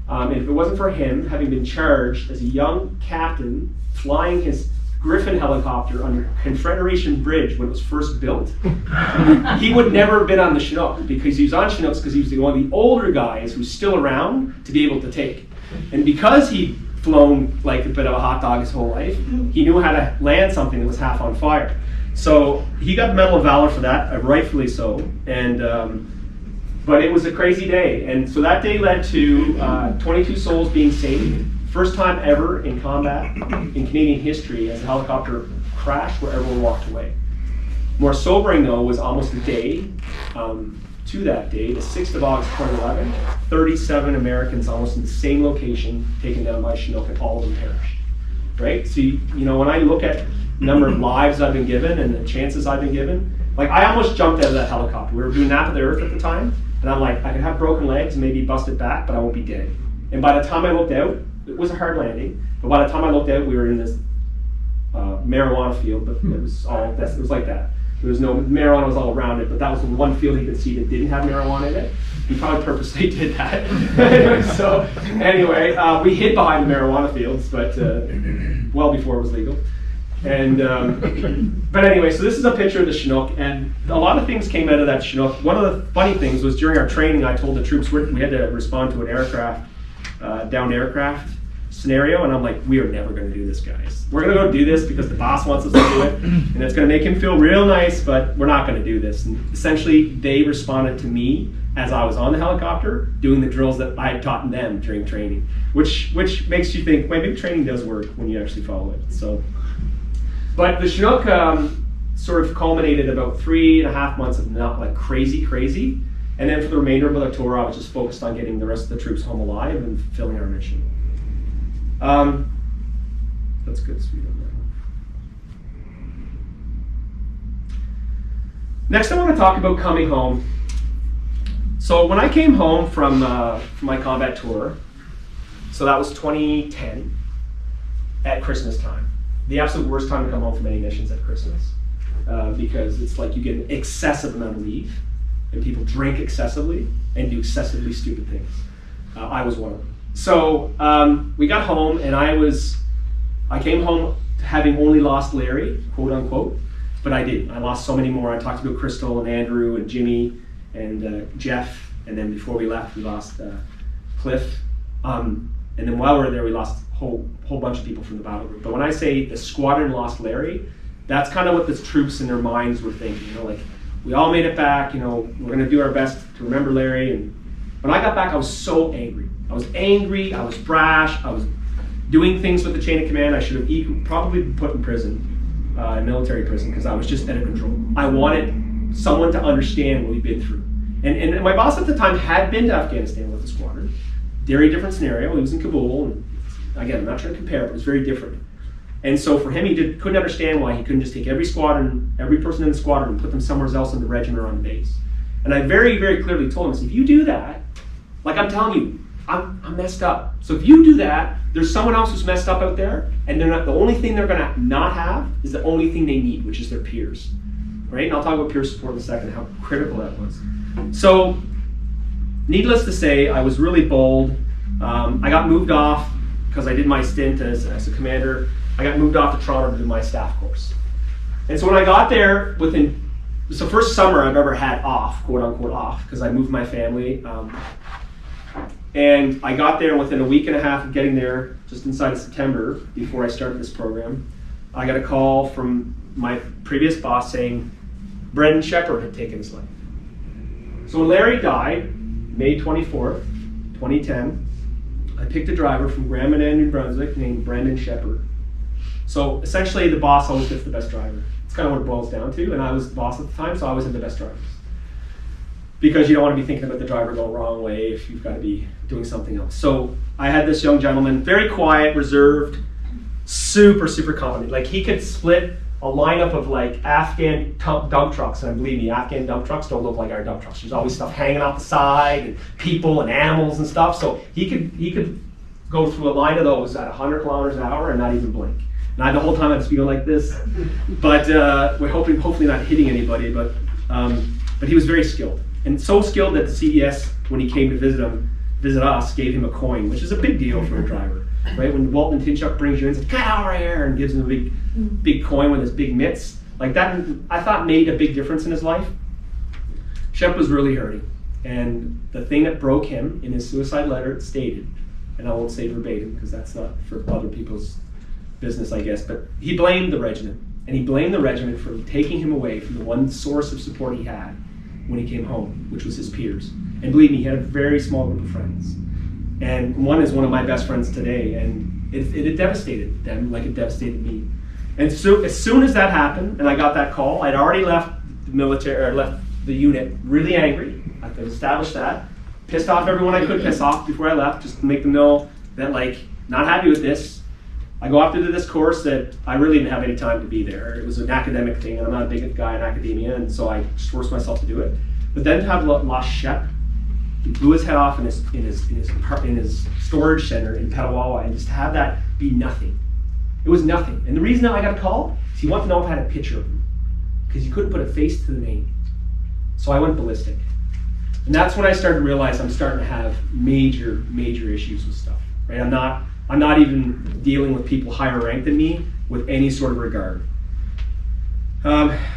And if it wasn't for him having been charged as a young captain flying his Griffin helicopter under Confederation Bridge when it was first built, he would never have been on the Chinook, because he was on Chinooks because he was one of the older guys who's still around to be able to take. And because he'd flown like a bit of a hot dog his whole life, he knew how to land something that was half on fire. So he got the Medal of Valor for that, rightfully so. And but it was a crazy day. And so that day led to 22 souls being saved. First time ever in combat in Canadian history as a helicopter crashed where everyone walked away. More sobering though was almost a day to that day, the 6th of August 2011, 37 Americans almost in the same location taken down by Chinook, and all of them perished. Right? So when I look at the number of lives I've been given and the chances I've been given, I almost jumped out of that helicopter. We were doing Nap of the Earth at the time, and I'm like, I could have broken legs and maybe busted back, but I won't be dead. And by the time I looked out, it was a hard landing, but by the time I looked out, we were in this marijuana field, but it was like that. There was no marijuana, was all around it, but that was the one field he could see that didn't have marijuana in it. He probably purposely did that. So anyway, we hid behind the marijuana fields, but well before it was legal. And but anyway, so this is a picture of the Chinook, and a lot of things came out of that Chinook. One of the funny things was during our training, I told the troops we had to respond to an aircraft, downed aircraft scenario, and I'm like, we are never going to do this, guys. We're going to go do this because the boss wants us to do it, and it's going to make him feel real nice, but we're not going to do this. And essentially, they responded to me as I was on the helicopter doing the drills that I had taught them during training, which makes you think, well, maybe training does work when you actually follow it. So, but the Chinook sort of culminated about 3.5 months of not crazy, and then for the remainder of the tour, I was just focused on getting the rest of the troops home alive and fulfilling our mission. That's good, sweet on that one. Next, I want to talk about coming home. So when I came home from my combat tour, so that was 2010, at Christmas time. The absolute worst time to come home from any missions at Christmas, because it's like you get an excessive amount of leave, and people drink excessively and do excessively stupid things. I was one of them. So we got home, and I came home having only lost Larry, quote unquote, but I didn't. I lost so many more. I talked about Crystal and Andrew and Jimmy and Jeff, and then before we left, we lost Cliff. And then while we were there, we lost a whole bunch of people from the battle group. But when I say the squadron lost Larry, that's kind of what the troops in their minds were thinking. You know, like, we all made it back, you know, we're going to do our best to remember Larry. And when I got back, I was so angry. I was angry, I was brash, I was doing things with the chain of command I should have probably been put in prison, in military prison, because I was just out of control. I wanted someone to understand what we'd been through. And my boss at the time had been to Afghanistan with the squadron. Very different scenario. He was in Kabul. And again, I'm not trying to compare, but it was very different. And so for him, he couldn't understand why he couldn't just take every squadron, every person in the squadron, and put them somewhere else in the regiment or on the base. And I very, very clearly told him, I said, if you do that, like I'm telling you, I'm messed up. So if you do that, there's someone else who's messed up out there, and they're not, the only thing they're gonna not have is the only thing they need, which is their peers, right? And I'll talk about peer support in a second, how critical that was. So, needless to say, I was really bold. I got moved off because I did my stint as a commander. I got moved off to Toronto to do my staff course. And so when I got there, it's the first summer I've ever had off, quote unquote off, because I moved my family. And I got there within a week and a half of getting there, just inside of September, before I started this program. I got a call from my previous boss saying Brendan Shepard had taken his life. So when Larry died, May 24th, 2010, I picked a driver from Grand Manan, New Brunswick, named Brendan Shepard. So essentially, the boss always gets the best driver. It's kind of what it boils down to, and I was the boss at the time, so I always had the best drivers. Because you don't want to be thinking about the driver going the wrong way if you've got to be doing something else. So I had this young gentleman, very quiet, reserved, super, super competent. Like, he could split a lineup of like Afghan dump trucks, and believe me, Afghan dump trucks don't look like our dump trucks. There's always stuff hanging off the side, and people and animals and stuff. So he could go through a line of those at 100 kilometers an hour and not even blink. And the whole time I'd just be going like this, but we're hopefully not hitting anybody. But he was very skilled, and so skilled that the CDS, when he came to visit us, gave him a coin, which is a big deal for a driver, right? When Walton Tinchuk brings you in, says, "Get out of here," and gives him a big coin with his big mitts, like that, I thought made a big difference in his life. Shep was really hurting, and the thing that broke him in his suicide letter stated, and I won't say verbatim because that's not for other people's business, I guess, but he blamed the regiment, and he blamed the regiment for taking him away from the one source of support he had when he came home, which was his peers. And believe me, he had a very small group of friends, and one is one of my best friends today, and it had devastated them like it devastated me. And so as soon as that happened, and I got that call, I'd already left the military, or left the unit really angry. I could establish that, pissed off everyone I could piss off before I left, just to make them know that, like, not happy with this. I go off to do this course that I really didn't have any time to be there. It was an academic thing, and I'm not a big guy in academia, and so I just forced myself to do it. But then to have lost Shep, he blew his head off in his storage center in Petawawa, and just to have that be nothing. It was nothing. And the reason that I got a call is he wanted to know if I had a picture of him, because he couldn't put a face to the name. So I went ballistic. And that's when I started to realize I'm starting to have major, major issues with stuff. Right? I'm not even dealing with people higher ranked than me with any sort of regard.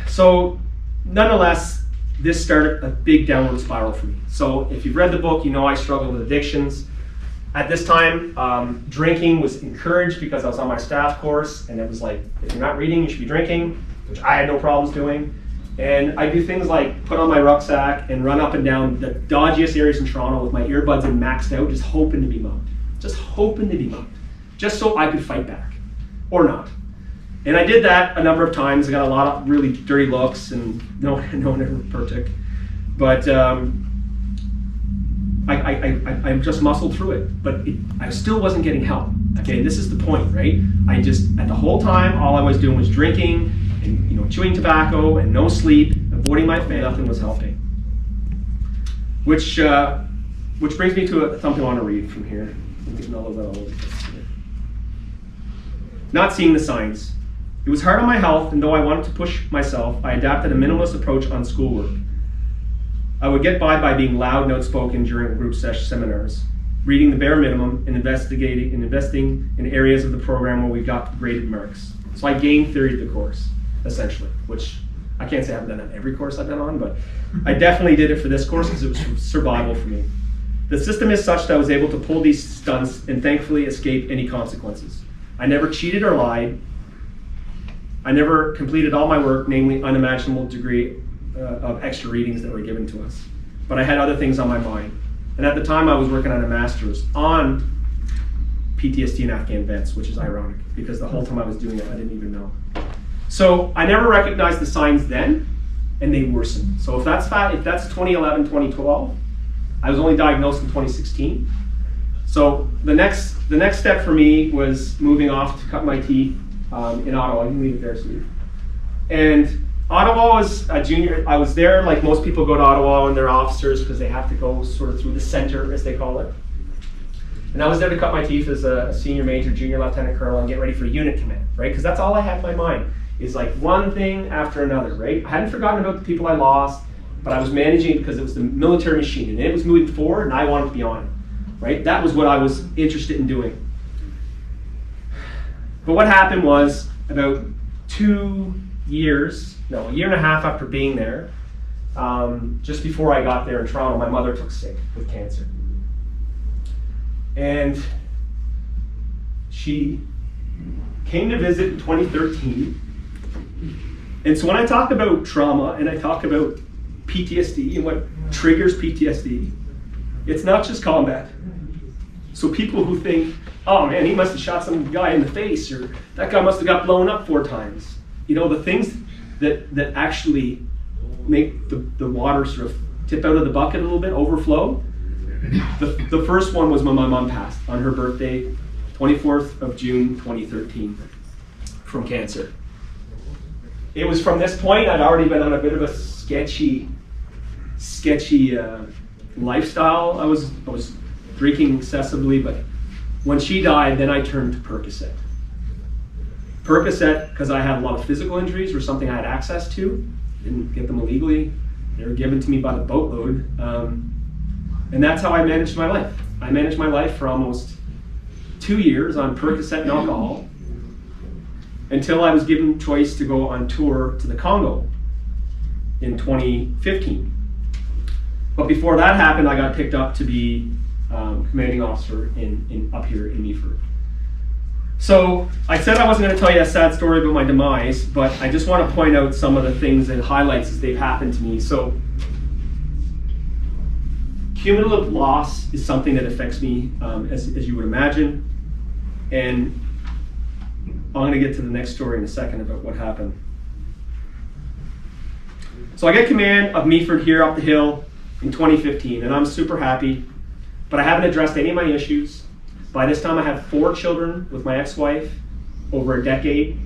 So nonetheless, this started a big downward spiral for me. So if you've read the book, you know I struggled with addictions. At this time, drinking was encouraged because I was on my staff course, and it was like, if you're not reading, you should be drinking, which I had no problems doing. And I do things like put on my rucksack and run up and down the dodgiest areas in Toronto with my earbuds in maxed out, just hoping to be mugged. Just so I could fight back, or not. And I did that a number of times. I got a lot of really dirty looks, and no one ever partook. But I just muscled through it. But I still wasn't getting help. Okay, this is the point, right? At the whole time, all I was doing was drinking and chewing tobacco and no sleep, avoiding my family. Nothing was helping. Which brings me to something I want to read from here. Not seeing the signs. It was hard on my health, and though I wanted to push myself, I adapted a minimalist approach on schoolwork. I would get by being loud and outspoken during group seminars, reading the bare minimum and investing in areas of the program where we got graded marks. So I game theoried the course, essentially, which I can't say I haven't done that every course I've been on, but I definitely did it for this course because it was survival for me. The system is such that I was able to pull these stunts and thankfully escape any consequences. I never cheated or lied. I never completed all my work, namely unimaginable degree of extra readings that were given to us. But I had other things on my mind. And at the time I was working on a master's on PTSD and Afghan vets, which is ironic because the whole time I was doing it, I didn't even know. So I never recognized the signs then, and they worsened. So if that's 2011, 2012, I was only diagnosed in 2016. So the next step for me was moving off to cut my teeth in Ottawa. You can leave it there, Steve. And Ottawa was a junior. I was there like most people go to Ottawa when they're officers because they have to go sort of through the center, as they call it. And I was there to cut my teeth as a senior major, junior lieutenant colonel, and get ready for unit command, right? Because that's all I had in my mind is like one thing after another, right? I hadn't forgotten about the people I lost, but I was managing it because it was the military machine and it was moving forward and I wanted to be on it, right? That was what I was interested in doing. But what happened was about a year and a half after being there, just before I got there in Toronto, my mother took sick with cancer. And she came to visit in 2013. And so when I talk about trauma and I talk about PTSD and what triggers PTSD, it's not just combat. So people who think, oh man, he must have shot some guy in the face, or that guy must have got blown up 4 times. You know, the things that actually make the water sort of tip out of the bucket a little bit, overflow. The first one was when my mom passed on her birthday, 24th of June, 2013, from cancer. It was from this point, I'd already been on a bit of a sketchy lifestyle. I was drinking excessively, but when she died, then I turned to Percocet. Percocet, because I had a lot of physical injuries, were something I had access to. Didn't get them illegally. They were given to me by the boatload. And that's how I managed my life. I managed my life for almost 2 years on Percocet and alcohol until I was given choice to go on tour to the Congo in 2015. But before that happened, I got picked up to be commanding officer up here in Meaford. So I said I wasn't going to tell you a sad story about my demise, but I just want to point out some of the things and highlights as they've happened to me. So cumulative loss is something that affects me, as you would imagine. And I'm going to get to the next story in a second about what happened. So I get command of Meaford here up the hill in 2015, and I'm super happy, but I haven't addressed any of my issues. By this time I have 4 children with my ex-wife, over a decade.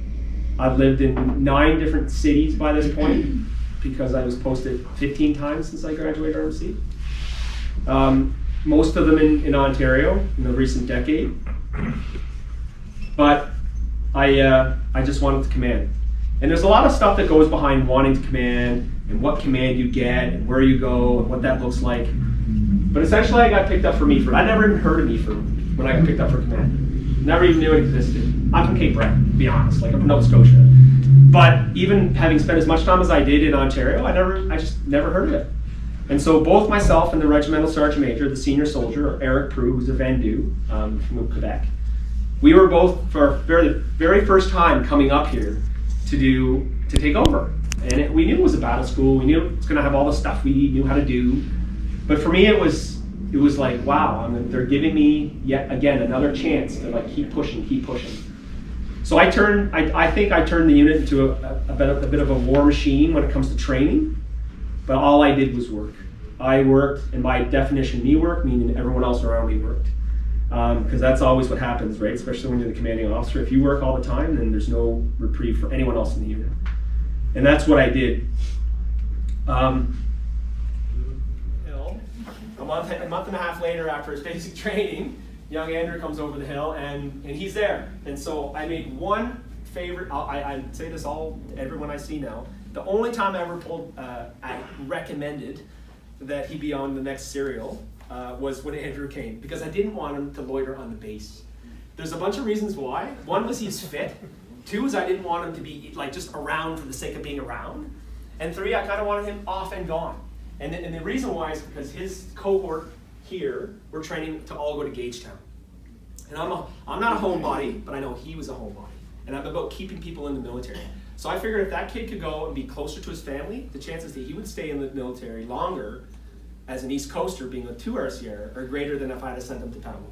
I've lived in 9 different cities by this point because I was posted 15 times since I graduated RMC. Most of them in Ontario in the recent decade. But I just wanted to command. And there's a lot of stuff that goes behind wanting to command and what command you get and where you go and what that looks like. But essentially I got picked up for Meaford. I never even heard of Meaford when I got picked up for command. Never even knew it existed. I'm from Cape Breton, to be honest, like I'm from Nova Scotia. But even having spent as much time as I did in Ontario, I just never heard of it. And so both myself and the regimental sergeant major, the senior soldier, Eric Prue, who's a Vendu from Quebec, we were both for our very first time coming up here to take over. And we knew it was a battle school. We knew it was going to have all the stuff we knew how to do. But for me, it was like, wow, they're giving me yet again another chance to like keep pushing. So I think I turned the unit into a bit of a war machine when it comes to training. But all I did was work. I worked, and by definition, me work, meaning everyone else around me worked. Because that's always what happens, right? Especially when you're the commanding officer. If you work all the time, then there's no reprieve for anyone else in the unit. And that's what I did. A month and a half later, after his basic training, young Andrew comes over the hill, and he's there. And so I made one favorite. I say this all to everyone I see now. The only time I ever I recommended that he be on the next serial was when Andrew came, because I didn't want him to loiter on the base. There's a bunch of reasons why. One was he's fit. 2 is I didn't want him to be like just around for the sake of being around. And 3, I kind of wanted him off and gone. And the reason why is because his cohort here were training to all go to Gagetown. And I'm not a homebody, but I know he was a homebody. And I'm about keeping people in the military. So I figured if that kid could go and be closer to his family, the chances that he would stay in the military longer as an East Coaster being a 2 RCR are greater than if I had to send him to Pembroke.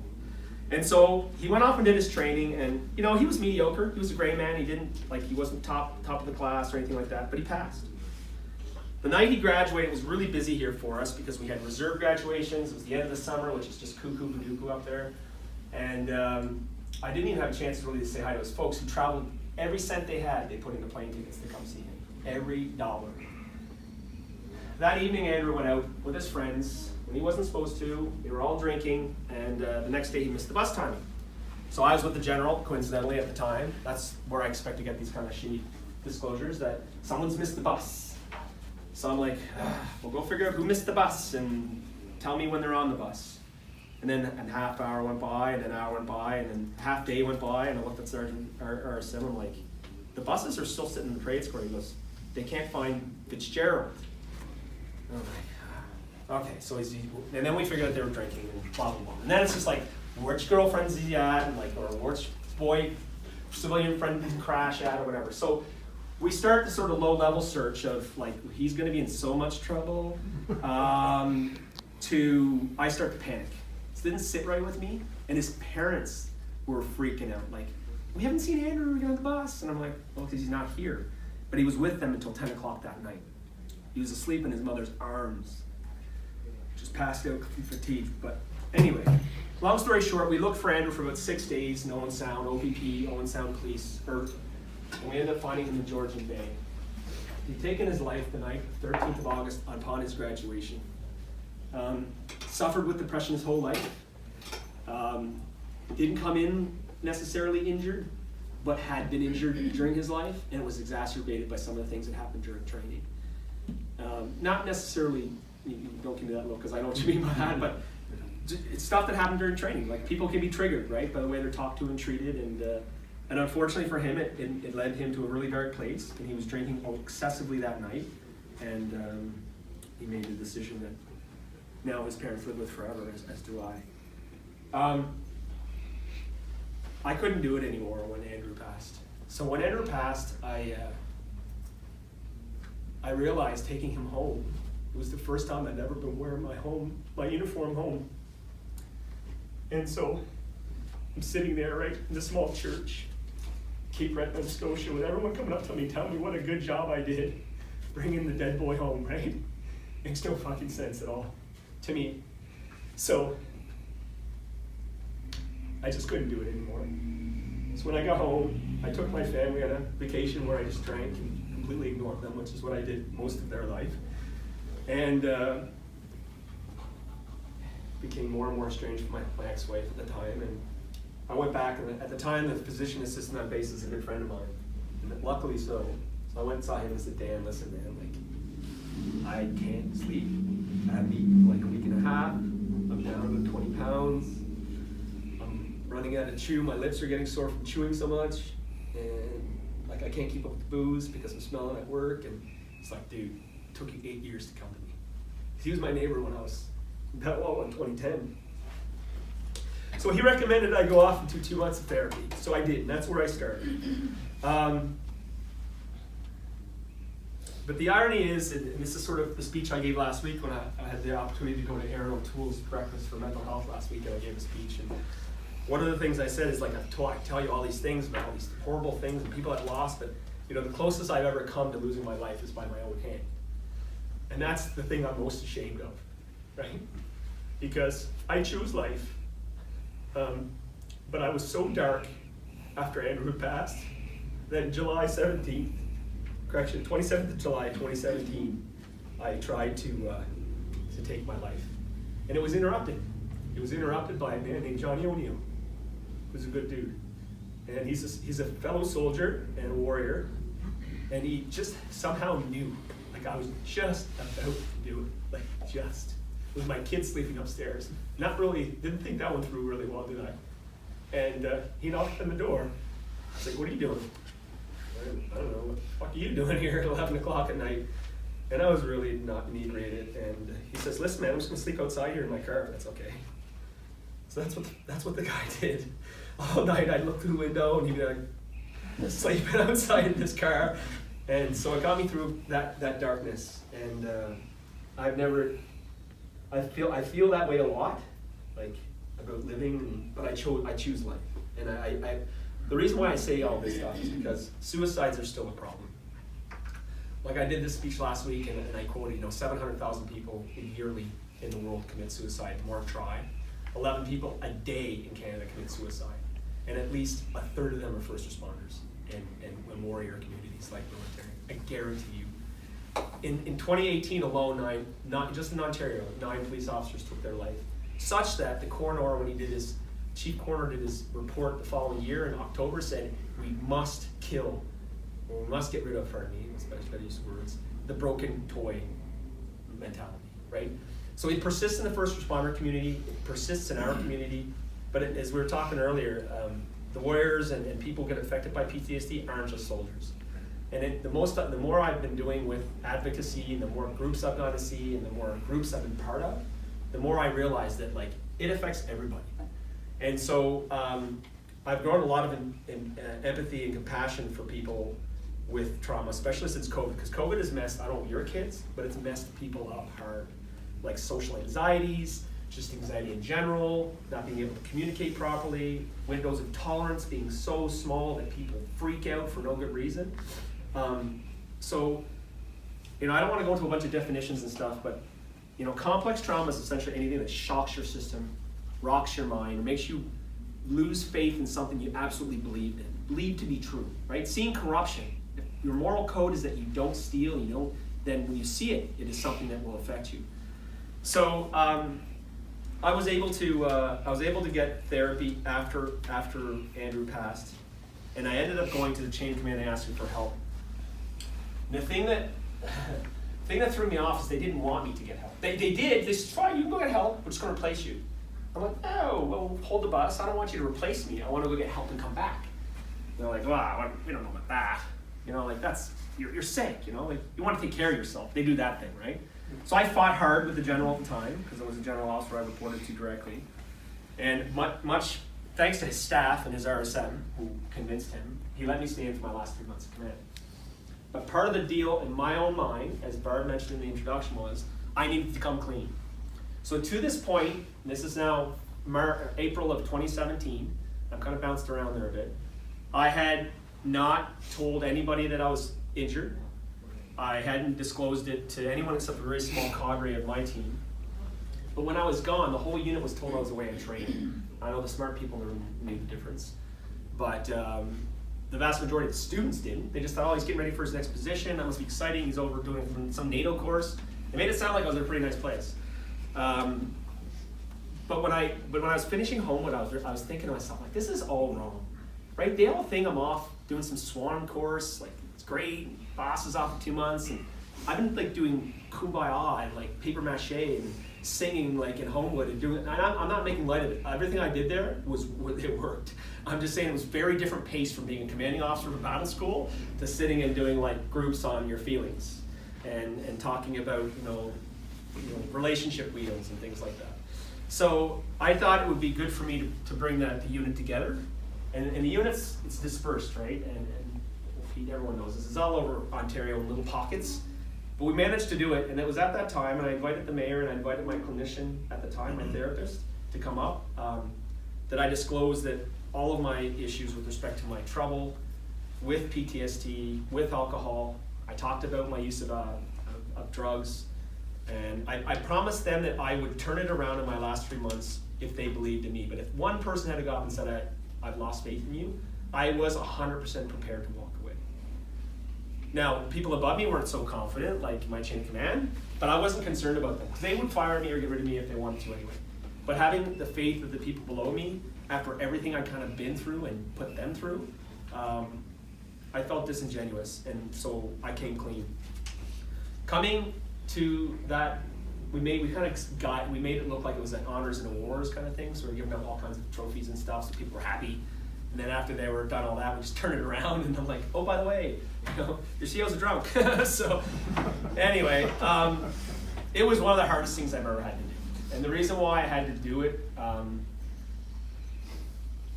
And so he went off and did his training, and you know, he was mediocre. He was a gray man. He wasn't top of the class or anything like that, but he passed. The night he graduated, it was really busy here for us because we had reserve graduations. It was the end of the summer, which is just cuckoo badookoo up there. And I didn't even have a chance really to say hi to his folks who traveled every cent they had. They put into plane tickets to come see him. Every dollar. That evening, Andrew went out with his friends when he wasn't supposed to. They were all drinking, and the next day he missed the bus timing. So I was with the general, coincidentally, at the time. That's where I expect to get these kind of shitty disclosures, that someone's missed the bus. So I'm like, well, go figure out who missed the bus and tell me when they're on the bus. And then a half hour went by, and then an hour went by, and then half day went by, and I looked at Sergeant RSM, I'm like, the buses are still sitting in the parade square. He goes, they can't find Fitzgerald. And I'm like, okay, so and then we figured out they were drinking and blah, blah, blah. And then it's just like, which girlfriend's he at, and like, or which boy, civilian friend did he crash at, or whatever. So we start the sort of low-level search of like, he's gonna be in so much trouble, to I start to panic. This didn't sit right with me, and his parents were freaking out, like, we haven't seen Andrew get on the bus. And I'm like, well, because he's not here. But he was with them until 10 o'clock that night. He was asleep in his mother's arms, just passed out from fatigue. But anyway, long story short, we looked for Andrew for about 6 days, no one sound, OPP, Owen Sound Police, and we ended up finding him in Georgian Bay. He'd taken his life the night, 13th of August, upon his graduation. Suffered with depression his whole life. Didn't come in necessarily injured, but had been injured during his life, and it was exacerbated by some of the things that happened during training. Not necessarily, you don't give me that look because I know what you mean by that, but it's stuff that happened during training. Like, people can be triggered, right, by the way they're talked to and treated, and unfortunately for him, it led him to a really dark place, and he was drinking excessively that night, and he made the decision that now his parents live with forever, as do I. I couldn't do it anymore when Andrew passed. So when Andrew passed, I realized taking him home, it was the first time I'd ever been wearing my uniform home. And so I'm sitting there, right, in the small church, Cape Breton, Nova Scotia, with everyone coming up to me, telling me what a good job I did bringing the dead boy home, right? Makes no fucking sense at all to me. So I just couldn't do it anymore. So when I got home, I took my family on a vacation where I just drank and completely ignored them, which is what I did most of their life. And became more and more estranged from my ex-wife at the time. And I went back, and at the time, the physician assistant on base is a good friend of mine. And luckily so. So I went and saw him and said, Dan, listen, man, like, I can't sleep. I haven't eaten for like a week and a half. I'm down about 20 pounds. I'm running out of chew. My lips are getting sore from chewing so much. And like, I can't keep up with the booze because I'm smelling at work. And it's like, dude, it took you 8 years to come to me. He was my neighbor when I was that low in 2010. So he recommended I go off into 2 months of therapy. So I did, and that's where I started. But the irony is, and this is sort of the speech I gave last week when I had the opportunity to go to Aaron O'Toole's breakfast for mental health last week, and I gave a speech. And one of the things I said is, like, I tell you all these things about all these horrible things and people I've lost, but you know, the closest I've ever come to losing my life is by my own hand. And that's the thing I'm most ashamed of, right? Because I choose life, but I was so dark after Andrew had passed that July 17th, 27th of July 2017, I tried to take my life. And it was interrupted. It was interrupted by a man named Johnny O'Neill, who's a good dude. And he's a fellow soldier and a warrior, and he just somehow knew, like, I was just about to do it, like, just. With my kids sleeping upstairs. Didn't think that one through really well, did I? And he knocked on the door. I was like, what are you doing? I don't know, what the fuck are you doing here at 11 o'clock at night? And I was really not inebriated. And he says, listen, man, I'm just gonna sleep outside here in my car. That's okay. So that's what the guy did. All night I'd look through the window and he'd be like, sleeping outside in his car. And so it got me through that darkness. And I feel that way a lot, like about living, but I choose life. And the reason why I say all this stuff is because suicides are still a problem. Like I did this speech last week and I quoted, 700,000 people yearly in the world commit suicide, more try. 11 people a day in Canada commit suicide. And at least a third of them are first responders and warrior communities like military. I guarantee you. In 2018 alone, not just in Ontario, 9 police officers took their life. Such that the coroner, when he did his, chief coroner did his report the following year in October, said we must kill, or we must get rid of, pardon me, especially I use words, the broken toy mentality, right? So it persists in the first responder community, it persists in our community, but as we were talking earlier, the warriors and people get affected by PTSD aren't just soldiers. And the more I've been doing with advocacy, and the more groups I've gone to see, and the more groups I've been part of, the more I realize that it affects everybody. And so I've grown a lot of empathy and compassion for people with trauma, especially since COVID, because COVID has messed, I don't know your kids, but it's messed people up hard. Like social anxieties, just anxiety in general, not being able to communicate properly, windows of tolerance being so small that people freak out for no good reason. So, I don't want to go into a bunch of definitions and stuff, but, complex trauma is essentially anything that shocks your system, rocks your mind, or makes you lose faith in something you absolutely believed in, believe to be true, right? Seeing corruption. If your moral code is that you don't steal, then when you see it, it is something that will affect you. So, I was able to get therapy after Andrew passed, and I ended up going to the chain of command and asking for help. And the thing that threw me off is they didn't want me to get help. They did. They said, fine, you can go get help. We're just going to replace you. I'm like, oh, well, hold the bus. I don't want you to replace me. I want to go get help and come back. They're like, wow, we don't know about that. That's you're sick. You want to take care of yourself. They do that thing, right? So I fought hard with the general at the time, because I was a general officer I reported to directly. And much thanks to his staff and his RSM, who convinced him, he let me stay in for my last 3 months of command. But part of the deal in my own mind, as Barb mentioned in the introduction, was I needed to come clean. So to this point, and this is now April of 2017, I'm kind of bounced around there a bit, I had not told anybody that I was injured. I hadn't disclosed it to anyone except a very small cadre of my team. But when I was gone, the whole unit was told I was away on training. I know the smart people made the difference. But the vast majority of the students didn't. They just thought, oh, he's getting ready for his next position. That must be exciting. He's over doing some NATO course. They made it sound like I was in a pretty nice place. But when I was finishing homewood, I was thinking to myself, this is all wrong, right? They all think I'm off doing some swan course, it's great. Boss is off for 2 months, and I've been doing kumbaya and paper mache and singing in homewood and doing. And I'm not making light of it. Everything I did there it worked. I'm just saying it was very different pace from being a commanding officer of a battle school to sitting and doing groups on your feelings and talking about relationship wheels and things like that. So I thought it would be good for me to bring the unit together, and the units, it's dispersed, right? And everyone knows this. It's all over Ontario in little pockets. But we managed to do it, and it was at that time, and I invited the mayor and I invited my clinician at the time, my therapist, to come up, that I disclosed that all of my issues with respect to my trouble with PTSD, with alcohol, I talked about my use of drugs, and I promised them that I would turn it around in my last 3 months if they believed in me. But if one person had to go up and said, I've lost faith in you, I was 100% prepared to walk away. Now, people above me weren't so confident, like my chain of command, but I wasn't concerned about them, because they would fire me or get rid of me if they wanted to anyway. But having the faith of the people below me, after everything I'd kind of been through and put them through, I felt disingenuous, and so I came clean. Coming to that, we made it look like it was an honors and awards kind of thing, so we were giving out all kinds of trophies and stuff, so people were happy. And then after they were done all that, we just turned it around, and I'm like, oh, by the way, your CO's a drunk. So anyway, it was one of the hardest things I've ever had to do. And the reason why I had to do it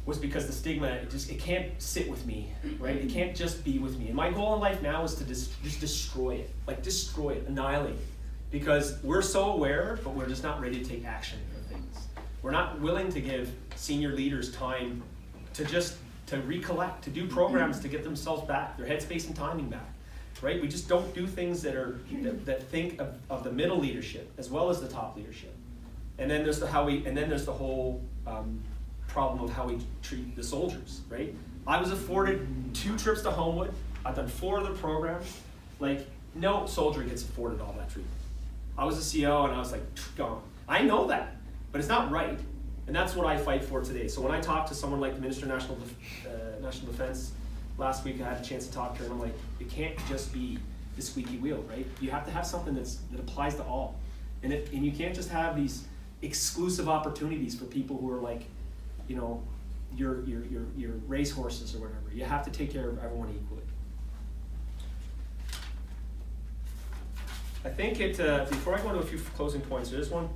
was because the stigma, it can't sit with me, right? It can't just be with me. And my goal in life now is to just destroy it, annihilate it. Because we're so aware, but we're just not ready to take action for things. We're not willing to give senior leaders time to recollect, to do programs to get themselves back, their headspace and timing back, right? We just don't do things that think of the middle leadership as well as the top leadership. And then there's the whole problem of how we treat the soldiers, right? I was afforded 2 trips to Homewood. I've done 4 other programs. Like, no soldier gets afforded all that treatment. I was a CO and I was like, gone. I know that, but it's not right. And that's what I fight for today. So when I talk to someone like the Minister of National Defense last week, I had a chance to talk to her, and I'm like, it can't just be the squeaky wheel, right? You have to have something that applies to all. And you can't just have these exclusive opportunities for people who are like, your race horses or whatever. You have to take care of everyone equally. I think before I go into a few closing points, there's one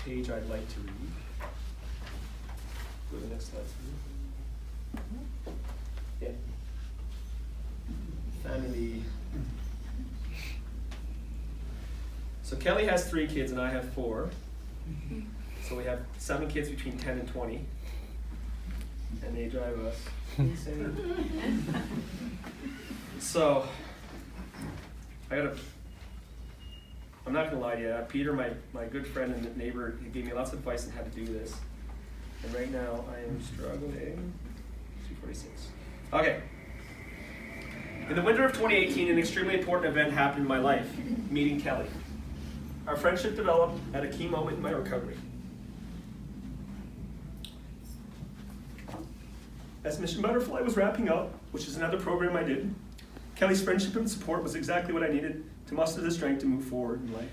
page I'd like to read. Go to the next slide. Yeah. Family. So Kelly has 3 kids and I have 4. So we have 7 kids between 10 and 20. And they drive us insane. So, I'm not gonna lie to you, Peter, my good friend and neighbor, he gave me lots of advice on how to do this. And right now I am struggling. 246. Okay. In the winter of 2018, an extremely important event happened in my life, meeting Kelly. Our friendship developed at a key moment in my recovery. As Mission Butterfly was wrapping up, which is another program I did, Kelly's friendship and support was exactly what I needed to muster the strength to move forward in life.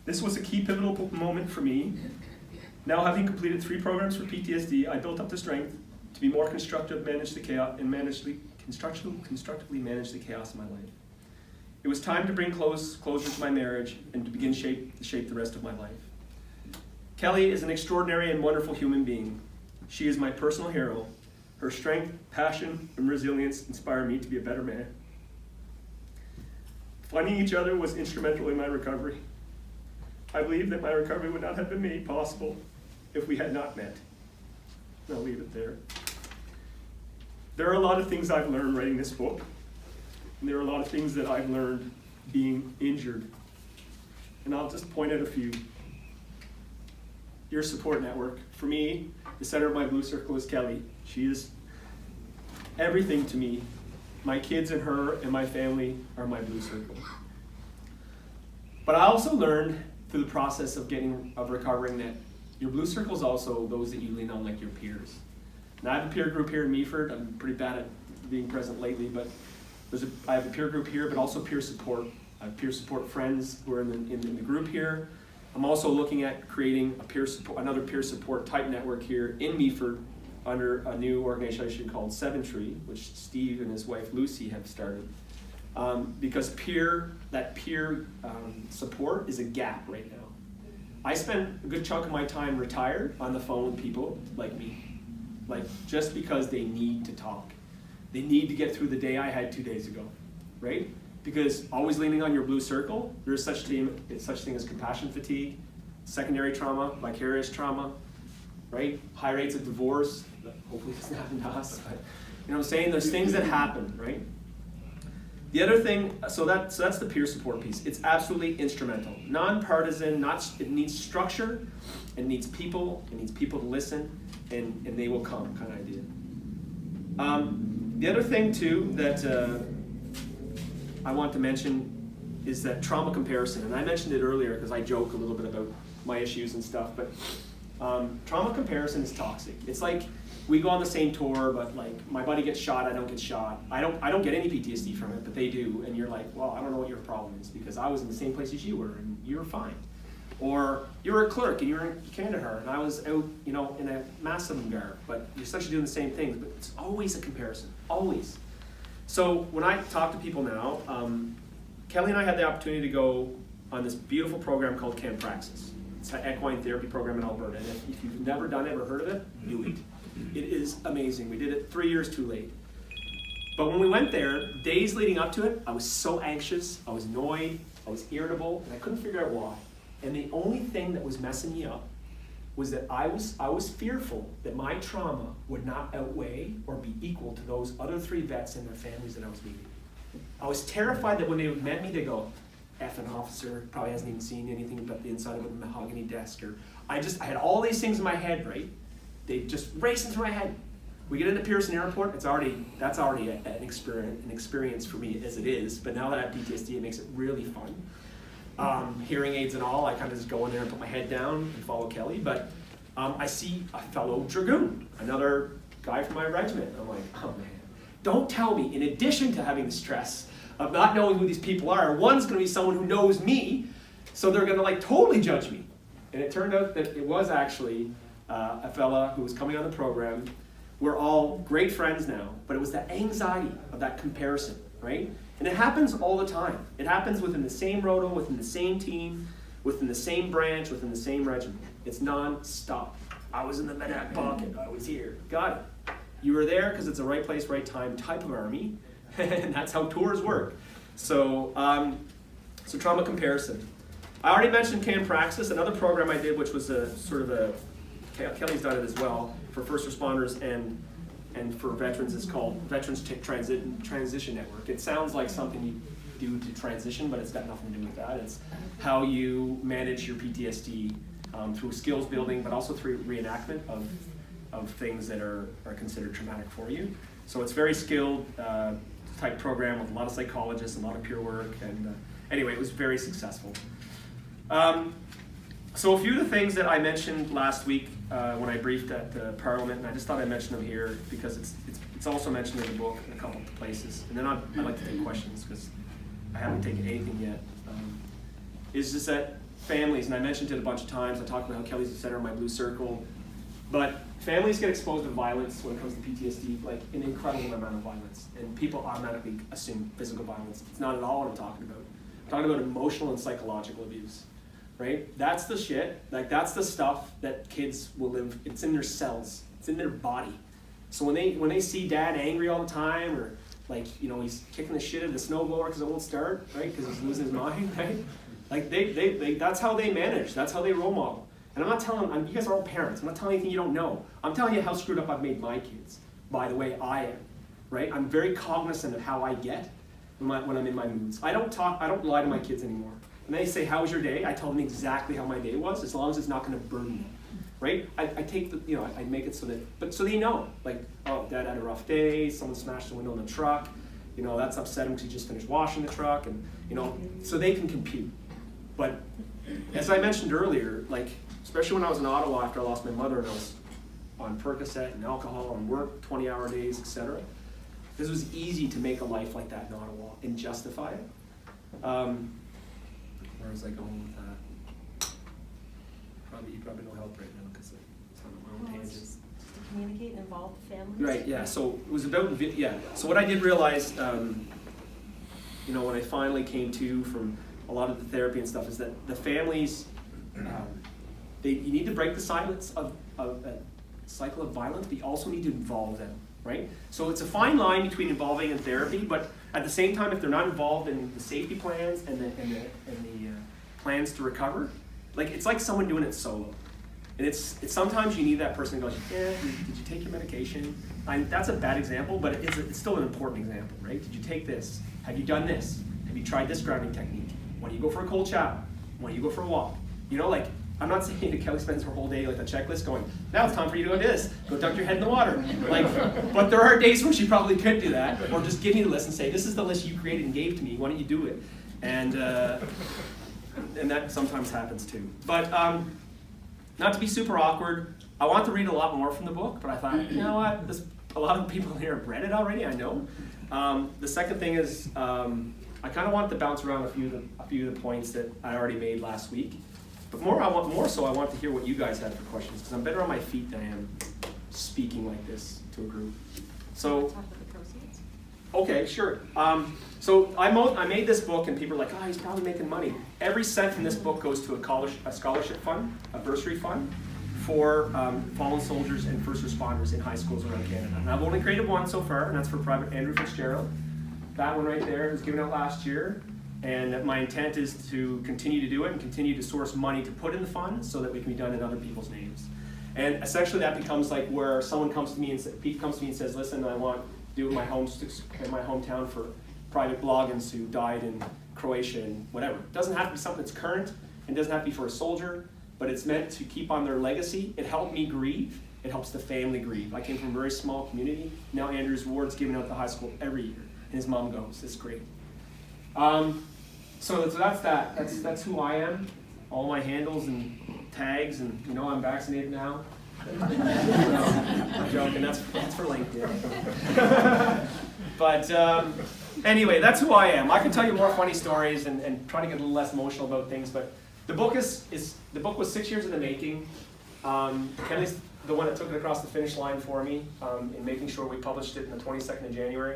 This was a key pivotal moment for me. Now having completed 3 programs for PTSD, I built up the strength to be more constructively manage the chaos in my life. It was time to bring closure to my marriage and to begin to shape the rest of my life. Kelly is an extraordinary and wonderful human being. She is my personal hero. Her strength, passion, and resilience inspire me to be a better man. Finding each other was instrumental in my recovery. I believe that my recovery would not have been made possible if we had not met. I'll leave it there. There are a lot of things I've learned writing this book, and there are a lot of things that I've learned being injured. And I'll just point out a few. Your support network. For me, the center of my blue circle is Kelly. She is everything to me. My kids and her and my family are my blue circle. But I also learned through the process of recovering that your blue circle is also those that you lean on, like your peers. Now I have a peer group here in Meaford. I'm pretty bad at being present lately, but I have a peer group here, but also peer support. I have peer support friends who are in the group here. I'm also looking at creating another peer support type network here in Meaford under a new organization called Seven Tree, which Steve and his wife Lucy have started. Because peer support is a gap right now. I spend a good chunk of my time retired on the phone with people like me, just because they need to talk. They need to get through the day I had 2 days ago, right? Because always leaning on your blue circle, there's such thing as compassion fatigue, secondary trauma, vicarious trauma, right? High rates of divorce. Hopefully it doesn't happen to us, but you know what I'm saying? There's things that happen, right? The other thing, so that's the peer support piece. It's absolutely instrumental. Non-partisan, it needs structure, it needs people to listen, and they will come kind of idea. The other thing too that I want to mention is that trauma comparison, and I mentioned it earlier because I joke a little bit about my issues and stuff, but trauma comparison is toxic. It's like we go on the same tour, but like my buddy gets shot, I don't get shot. I don't get any PTSD from it, but they do, and you're like, well, I don't know what your problem is because I was in the same place as you were and you're fine. Or you're a clerk and you're in Kandahar and I was out, you know, in a Massamangar, but you're essentially doing the same things, but it's always a comparison, always. So when I talk to people now, Kelly and I had the opportunity to go on this beautiful program called Camp Praxis. It's an equine therapy program in Alberta, and if you've never done it or heard of it, do it. It is amazing. We did it 3 years too late. But when we went there, days leading up to it, I was so anxious, I was annoyed, I was irritable, and I couldn't figure out why. And the only thing that was messing me up was that I was fearful that my trauma would not outweigh or be equal to those other 3 vets and their families that I was meeting. I was terrified that when they met me, they go, effing officer, probably hasn't even seen anything but the inside of a mahogany desk. Or I had all these things in my head, right? They just racing through my head. We get into Pearson Airport, that's already an experience for me as it is, but now that I have PTSD, it makes it really fun. Hearing aids and all, I kind of just go in there and put my head down and follow Kelly, but I see a fellow dragoon, another guy from my regiment. I'm like, oh man, don't tell me, in addition to having the stress of not knowing who these people are, one's gonna be someone who knows me, so they're gonna like totally judge me. And it turned out that it was actually a fella who was coming on the program. We're all great friends now, but it was that anxiety of that comparison, right? And it happens all the time. It happens within the same roto, within the same team, within the same branch, within the same regiment. It's non-stop. I was in the medevac pocket, I was here. Got it. You were there because it's a right place, right time type of army, and that's how tours work. So, so trauma comparison. I already mentioned Camp Praxis, another program I did, which was a sort of a, Kelly's done it as well, for first responders and for veterans. It's called Veterans Transition Network. It sounds like something you do to transition, but it's got nothing to do with that. It's how you manage your PTSD through skills building, but also through reenactment of things that are considered traumatic for you. So it's very skilled type program with a lot of psychologists, a lot of peer work, and anyway, it was very successful. So a few of the things that I mentioned last week when I briefed at Parliament, and I just thought I'd mention them here because it's also mentioned in the book in a couple of places. And then I'd like to take questions because I haven't taken anything yet. Is just that families, and I mentioned it a bunch of times, I talked about how Kelly's the center of my blue circle, but families get exposed to violence when it comes to PTSD, like an incredible amount of violence. And people automatically assume physical violence. It's not at all what I'm talking about. I'm talking about emotional and psychological abuse. Right? That's the shit, like that's the stuff that kids will live, it's in their cells, it's in their body. So when they see dad angry all the time, or like, you know, he's kicking the shit out of the snowblower because it won't start, right? Because he's losing his mind, right? Like they that's how they manage, that's how they role model. And I'm not telling, you guys are all parents, I'm not telling you anything you don't know. I'm telling you how screwed up I've made my kids by the way I am, right? I'm very cognizant of how I get when I'm in my moods. I don't lie to my kids anymore. When they say, how was your day? I tell them exactly how my day was, as long as it's not going to burden them, right? I take the, you know, I make it so that, but so they know, like, oh, dad had a rough day, someone smashed the window in the truck, you know, that's upset him because he just finished washing the truck, and, you know, so they can compute. But as I mentioned earlier, like, especially when I was in Ottawa after I lost my mother and I was on Percocet and alcohol and work, 20-hour days, etc. This was easy to make a life like that in Ottawa and justify it. Where was I going with that? You probably no help right now because it's on my own tangent. Just to communicate and involve the families. Right, yeah, so it was about, yeah. So what I did realize, you know, when I finally came to from a lot of the therapy and stuff is that the families, you need to break the silence of a cycle of violence, but you also need to involve them, right? So it's a fine line between involving in therapy, but at the same time, if they're not involved in the safety plans and the plans to recover, like it's like someone doing it solo. And it's sometimes you need that person who goes, yeah, did you take your medication? That's a bad example, but it's still an important example, right? Did you take this? Have you done this? Have you tried this grounding technique? When you go for a cold shower? When you go for a walk? You know, like, I'm not saying that Kelly spends her whole day like a checklist going, now it's time for you to go do this. Go dunk your head in the water. Like, but there are days where she probably could do that, or just give me the list and say, this is the list you created and gave to me, why don't you do it? And that sometimes happens too. But not to be super awkward, I want to read a lot more from the book, but I thought, you know what, a lot of people here have read it already, I know. The second thing is, I kind of want to bounce around a few of the points that I already made last week. But more so, I want to hear what you guys have for questions, because I'm better on my feet than I am speaking like this to a group. So, Talk about the proceeds. okay, sure. So I made this book, and people are like, oh, he's probably making money. Every cent from this book goes to a scholarship fund, a bursary fund, for fallen soldiers and first responders in high schools around Canada. And I've only created one so far, and that's for Private Andrew Fitzgerald. That one right there was given out last year. And my intent is to continue to do it and continue to source money to put in the fund so that we can be done in other people's names. And essentially that becomes like where someone comes to me and says, listen, I want to do it in my hometown for private Blogans who died in Croatia and whatever. It doesn't have to be something that's current, and it doesn't have to be for a soldier, but it's meant to keep on their legacy. It helped me grieve. It helps the family grieve. I came from a very small community. Now Andrew's Ward's given out at the high school every year, and his mom goes. It's great. So that's that. That's who I am. All my handles and tags, and you know I'm vaccinated now. I'm joking. That's for LinkedIn. But anyway, that's who I am. I can tell you more funny stories and try to get a little less emotional about things. But the book the book was 6 years in the making. Kelly's the one that took it across the finish line for me in making sure we published it on the 22nd of January.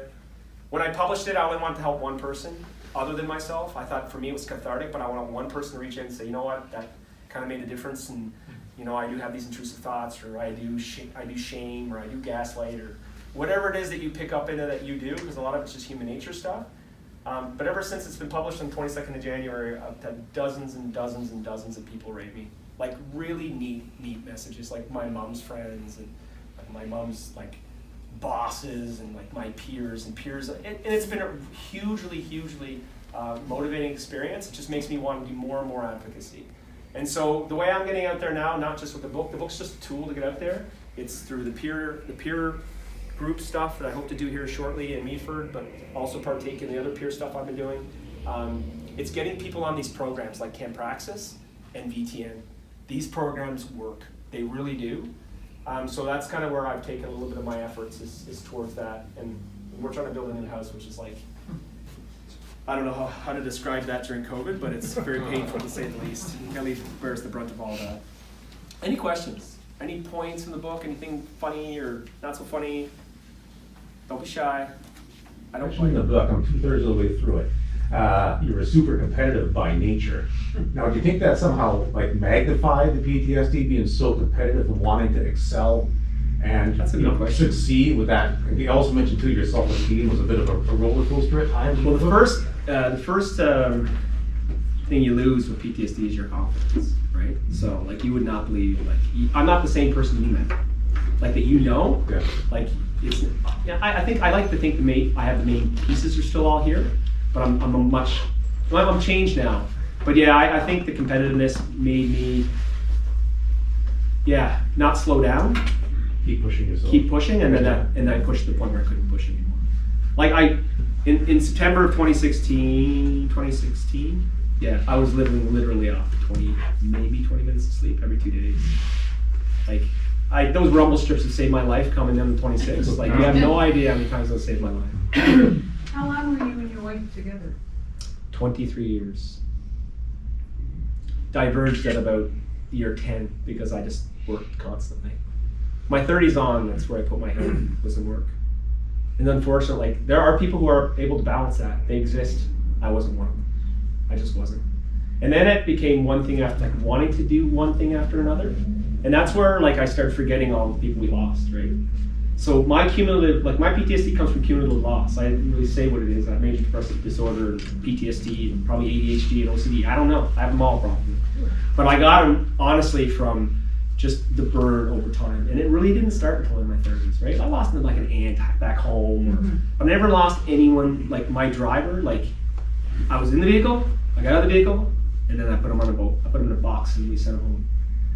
When I published it, I only wanted to help one person other than myself. I thought for me it was cathartic, but I wanted one person to reach in and say, you know what, that kind of made a difference, and you know, I do have these intrusive thoughts, or I do shame, or I do gaslight, or whatever it is that you pick up into that you do, because a lot of it's just human nature stuff. But ever since it's been published on the 22nd of January, I've had dozens and dozens and dozens of people rate me. Like really neat messages, like my mom's friends, and like my mom's like bosses, and like my peers, and it's been a hugely motivating experience. It just makes me want to do more and more advocacy. And so the way I'm getting out there now, not just with the book's just a tool to get out there. It's through the peer group stuff that I hope to do here shortly in Meaford, but also partake in the other peer stuff I've been doing. It's getting people on these programs like Camp Praxis and VTN. These programs work. They really do. So that's kind of where I've taken a little bit of my efforts is towards that. And we're trying to build a new house, which is like, I don't know how to describe that during COVID, but it's very painful to say the least. Kelly bears the brunt of all that. Any questions? Any points in the book? Anything funny or not so funny? Don't be shy. I don't Actually, in the book, I'm 2/3 of the way through it. You were super competitive by nature. Now, do you think that somehow like magnified the PTSD, being so competitive and wanting to excel and That's a good question. succeed with that? And you also mentioned too, your self-esteem was a bit of a roller coaster at times. Well, the first thing you lose with PTSD is your confidence, right? So, like, you would not believe, like, I'm not the same person you met, like that you know, Yeah. like it's. Yeah, I think I like to think I have the main pieces are still all here, but I'm changed now. But yeah, I think the competitiveness made me, not slow down. Keep pushing yourself. Keep pushing, and then I pushed to the point where I couldn't push anymore. Like in September of 2016, I was living literally off 20 minutes of sleep every 2 days. Like those rumble strips have saved my life coming down to 26. Like you have no idea how many times those saved my life. How long were you and your wife together? 23 years. Diverged at about year 10 because I just worked constantly. My 30s on, that's where I put my head, was in work. And unfortunately, like, there are people who are able to balance that. They exist. I wasn't one of them. I just wasn't. And then it became one thing after, like, wanting to do one thing after another. And that's where, like, I started forgetting all the people we lost, right? So my PTSD comes from cumulative loss. I didn't really say what it is. I have major depressive disorder, and PTSD, and probably ADHD and OCD. I don't know. I have them all probably. But I got them, honestly, from just the burn over time. And it really didn't start until in my 30s, right? I lost like an aunt back home. But I never lost anyone, like my driver. Like, I was in the vehicle, I got out of the vehicle, and then I put him on a boat. I put him in a box and we sent him home.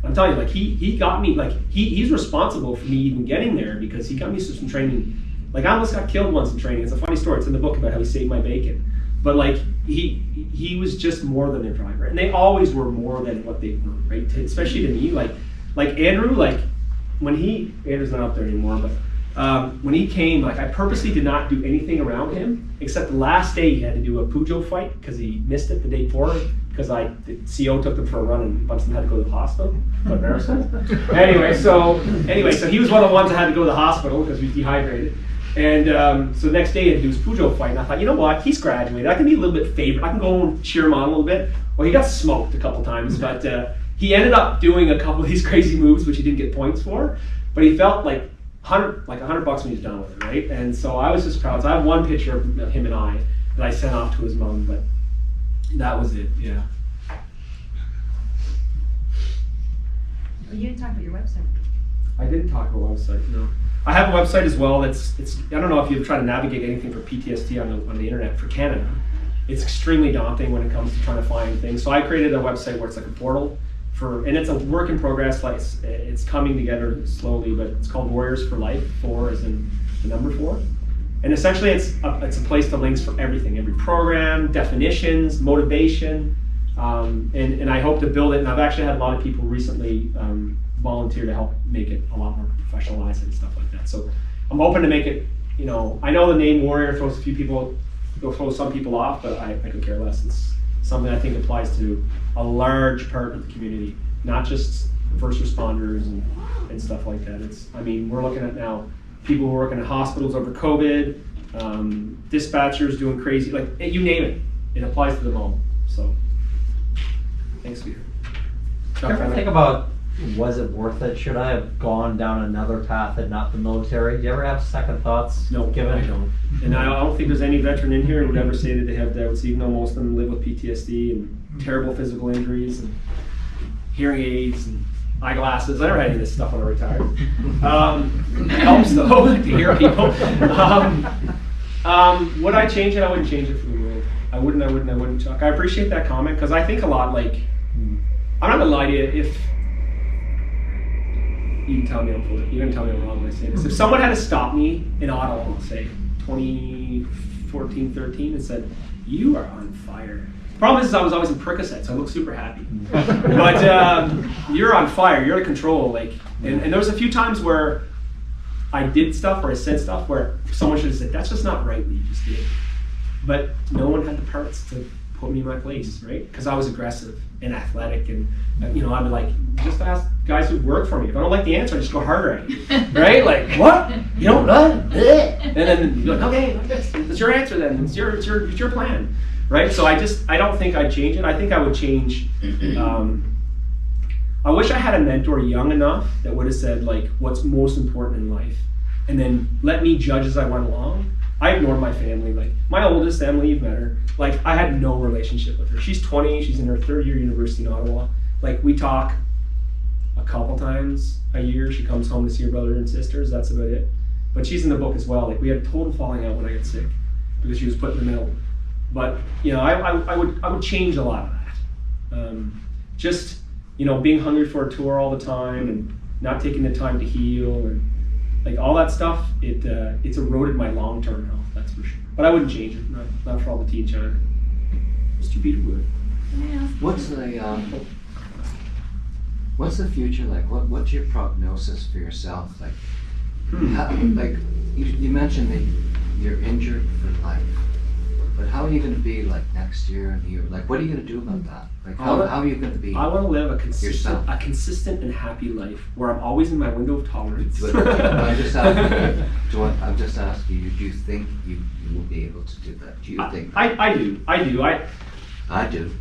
I'm telling you, like, he got me, like, he's responsible for me even getting there because he got me some training. Like, I almost got killed once in training. It's a funny story. It's in the book about how he saved my bacon. But like, he was just more than a driver. And they always were more than what they were, right? Especially to me, like Andrew, like, when Andrew's not up there anymore, but when he came, like I purposely did not do anything around him, except the last day he had to do a Pujo fight because he missed it the day before, because the CO took them for a run and a bunch of them had to go to the hospital. But anyway, so he was one of the ones that had to go to the hospital because he was dehydrated. And so the next day he had to do his Pujo fight, and I thought, you know what, he's graduated. I can be a little bit favored. I can go and cheer him on a little bit. Well, he got smoked a couple times, but he ended up doing a couple of these crazy moves, which he didn't get points for. But he felt like $100 when he was done with it, right? And so I was just proud. So I have one picture of him and I that I sent off to his mom, but that was it. Yeah. You didn't talk about your website. I didn't talk about a website, no. I have a website as well. It's I don't know if you've tried to navigate anything for PTSD on the internet for Canada. It's extremely daunting when it comes to trying to find things. So I created a website where it's like a portal and it's a work in progress. Like it's coming together slowly, but it's called Warriors for Life. 4 as in the number 4. And essentially it's a place to links for everything, every program, definitions, motivation, and I hope to build it. And I've actually had a lot of people recently volunteer to help make it a lot more professionalized and stuff like that. So I'm hoping to make it, I know the name Warrior throws some people off, but I could care less. It's something I think applies to a large part of the community, not just first responders and stuff like that. We're looking at now people who work in hospitals over COVID, dispatchers doing crazy, like you name it, it applies to them all. So, thanks, Peter. Do you ever think about, was it worth it? Should I have gone down another path and not the military? Do you ever have second thoughts? No, given? I don't. And I don't think there's any veteran in here who would ever say that they have doubts, even though most of them live with PTSD and terrible physical injuries and hearing aids and eyeglasses. I never had any of this stuff when I retired. It helps though to hear people. Would I change it? I wouldn't change it for the world. I wouldn't, Chuck. I appreciate that comment because I think a lot, like, I'm not gonna lie to you, if you can tell me I'm full of it. You're gonna tell me I'm wrong when I say this. If someone had to stop me in Ottawa, say 2014, 13, and said, "You are on fire." The problem is I was always in Percocet, so I look super happy. But you're on fire. You're out of control. Like, and there was a few times where I did stuff or I said stuff where someone should have said, "That's just not right what you just did." But no one had the parts to put me in my place, right? Because I was aggressive and athletic, and I'd be like, just ask guys who work for me. If I don't like the answer, I just go harder at you, right? Like, what? You don't know? And then you're like, okay, that's your answer then. It's your plan, right? So I don't think I'd change it. I think I would change. I wish I had a mentor young enough that would have said, like, what's most important in life, and then let me judge as I went along. I ignored my family. Like, my oldest, Emily, you've met her. Like, I had no relationship with her. She's 20, she's in her 3rd year university in Ottawa. Like, we talk a couple times a year. She comes home to see her brother and sisters, that's about it. But she's in the book as well. Like, we had a total falling out when I got sick because she was put in the middle. But, I would change a lot of that. Just, being hungry for a tour all the time and not taking the time to heal and like all that stuff, it's eroded my long-term health, that's for sure. But I wouldn't change it, not for all the tea in China. Mr. Peter would. What's the future like? What's your prognosis for yourself? Like, like you mentioned that you're injured for life, but how are you going to be like next year and year? Like, what are you going to do about that? Like, how are you going to be? I want to live a consistent and happy life where I'm always in my window of tolerance. I'm just asking you. Do you think you will be able to do that? Do you think? I do. I do.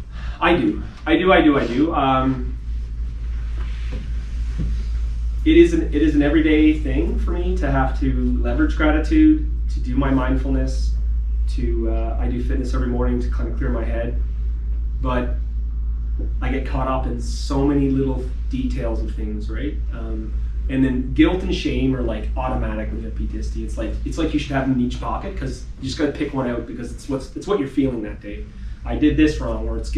It is an everyday thing for me to have to leverage gratitude, to do my mindfulness, I do fitness every morning to kind of clear my head, but I get caught up in so many little details of things, right? And then guilt and shame are like automatic when you have PTSD. It's like you should have them in each pocket because you just got to pick one out because it's what you're feeling that day. I did this wrong, or it's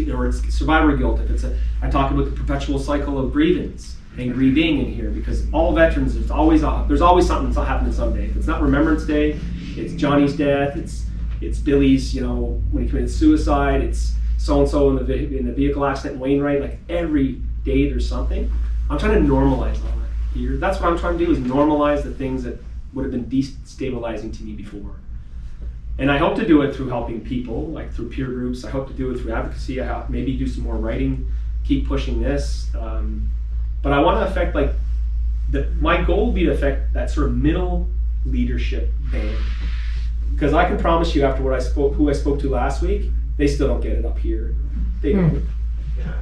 survivor guilt. If I talk about the perpetual cycle of grievance and grieving in here because all veterans, there's always something that's happening someday. If it's not Remembrance Day, it's Johnny's death, it's Billy's, when he committed suicide, it's so-and-so in the vehicle accident in Wainwright. Like every day there's something. I'm trying to normalize all that here. That's what I'm trying to do, is normalize the things that would have been destabilizing to me before. And I hope to do it through helping people, like through peer groups. I hope to do it through advocacy. I hope maybe do some more writing, keep pushing this. But I want to affect my goal would be to affect that sort of middle leadership band. Because I can promise you after who I spoke to last week, they still don't get it up here. They don't.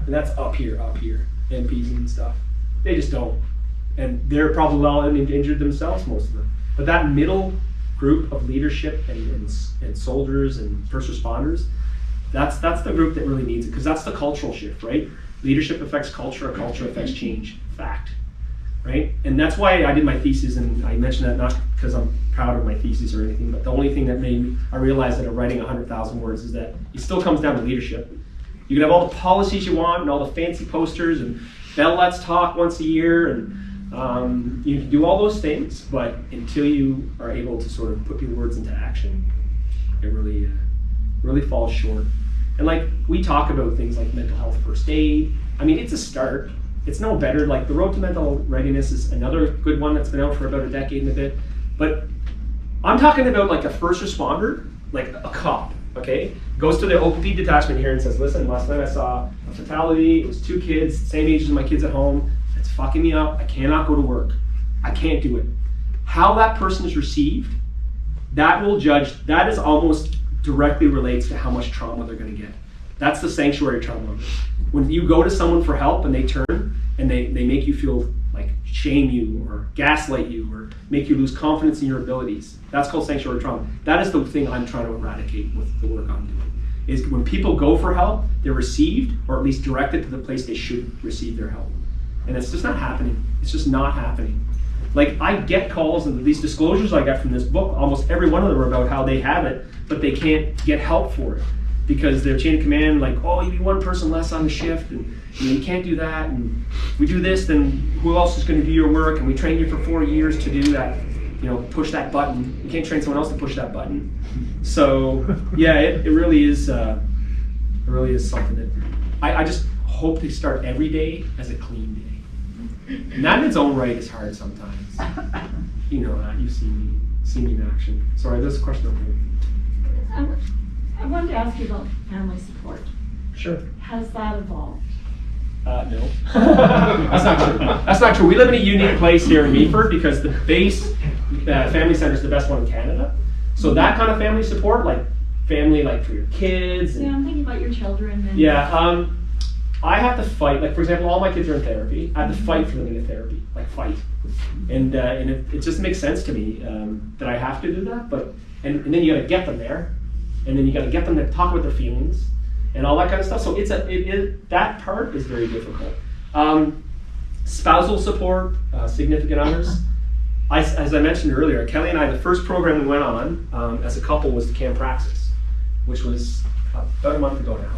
And that's up here, MPs and stuff. They just don't. And they're probably all injured themselves, most of them. But that middle group of leadership and soldiers and first responders, that's the group that really needs it, because that's the cultural shift, right? Leadership affects culture, or culture affects change. Fact. Right? And that's why I did my thesis, and I mentioned that not because I'm proud of my thesis or anything, but the only thing that made I realize that writing 100,000 words is that it still comes down to leadership. You can have all the policies you want and all the fancy posters and Bell Let's Talk once a year, and you can do all those things, but until you are able to sort of put your words into action, it really falls short. And like we talk about things like mental health first aid. I mean, it's a start. It's no better. Like the Road to Mental Readiness is another good one that's been out for about a decade and a bit. But I'm talking about like a first responder, like a cop, okay? Goes to the OPP detachment here and says, listen, last night I saw a fatality. It was 2 kids, same age as my kids at home. It's fucking me up. I cannot go to work. I can't do it. How that person is received, that will judge, that is almost directly relates to how much trauma they're going to get. That's the sanctuary trauma. When you go to someone for help and they turn and they make you feel like shame you or gaslight you or make you lose confidence in your abilities, that's called sanctuary trauma. That is the thing I'm trying to eradicate with the work I'm doing. Is when people go for help, they're received or at least directed to the place they should receive their help. And it's just not happening. It's just not happening. Like I get calls and these disclosures I got from this book, almost every one of them are about how they have it, but they can't get help for it. Because their chain of command, like, oh, you be one person less on the shift, and you can't do that, and if we do this, then who else is going to do your work? And we train you for 4 years to do that, push that button. You can't train someone else to push that button. So, yeah, it really is something that I just hope to start every day as a clean day. And that in its own right is hard sometimes. You know that. You've seen me in action. Sorry, there's a question over here. I wanted to ask you about family support. Sure. Has that evolved? No. That's not true. That's not true. We live in a unique place here in Meaford because the base family center is the best one in Canada. So that kind of family support, like family, like for your kids. Yeah, I'm thinking about your children. And Yeah. I have to fight. Like for example, all my kids are in therapy. I have to fight for them to get therapy. Like fight. And it just makes sense to me that I have to do that. But and then you got to get them there. And then you got to get them to talk about their feelings and all that kind of stuff. So that part is very difficult. Spousal support, significant others. As I mentioned earlier, Kelly and I, the first program we went on as a couple was the Camp Praxis, which was about a month ago now.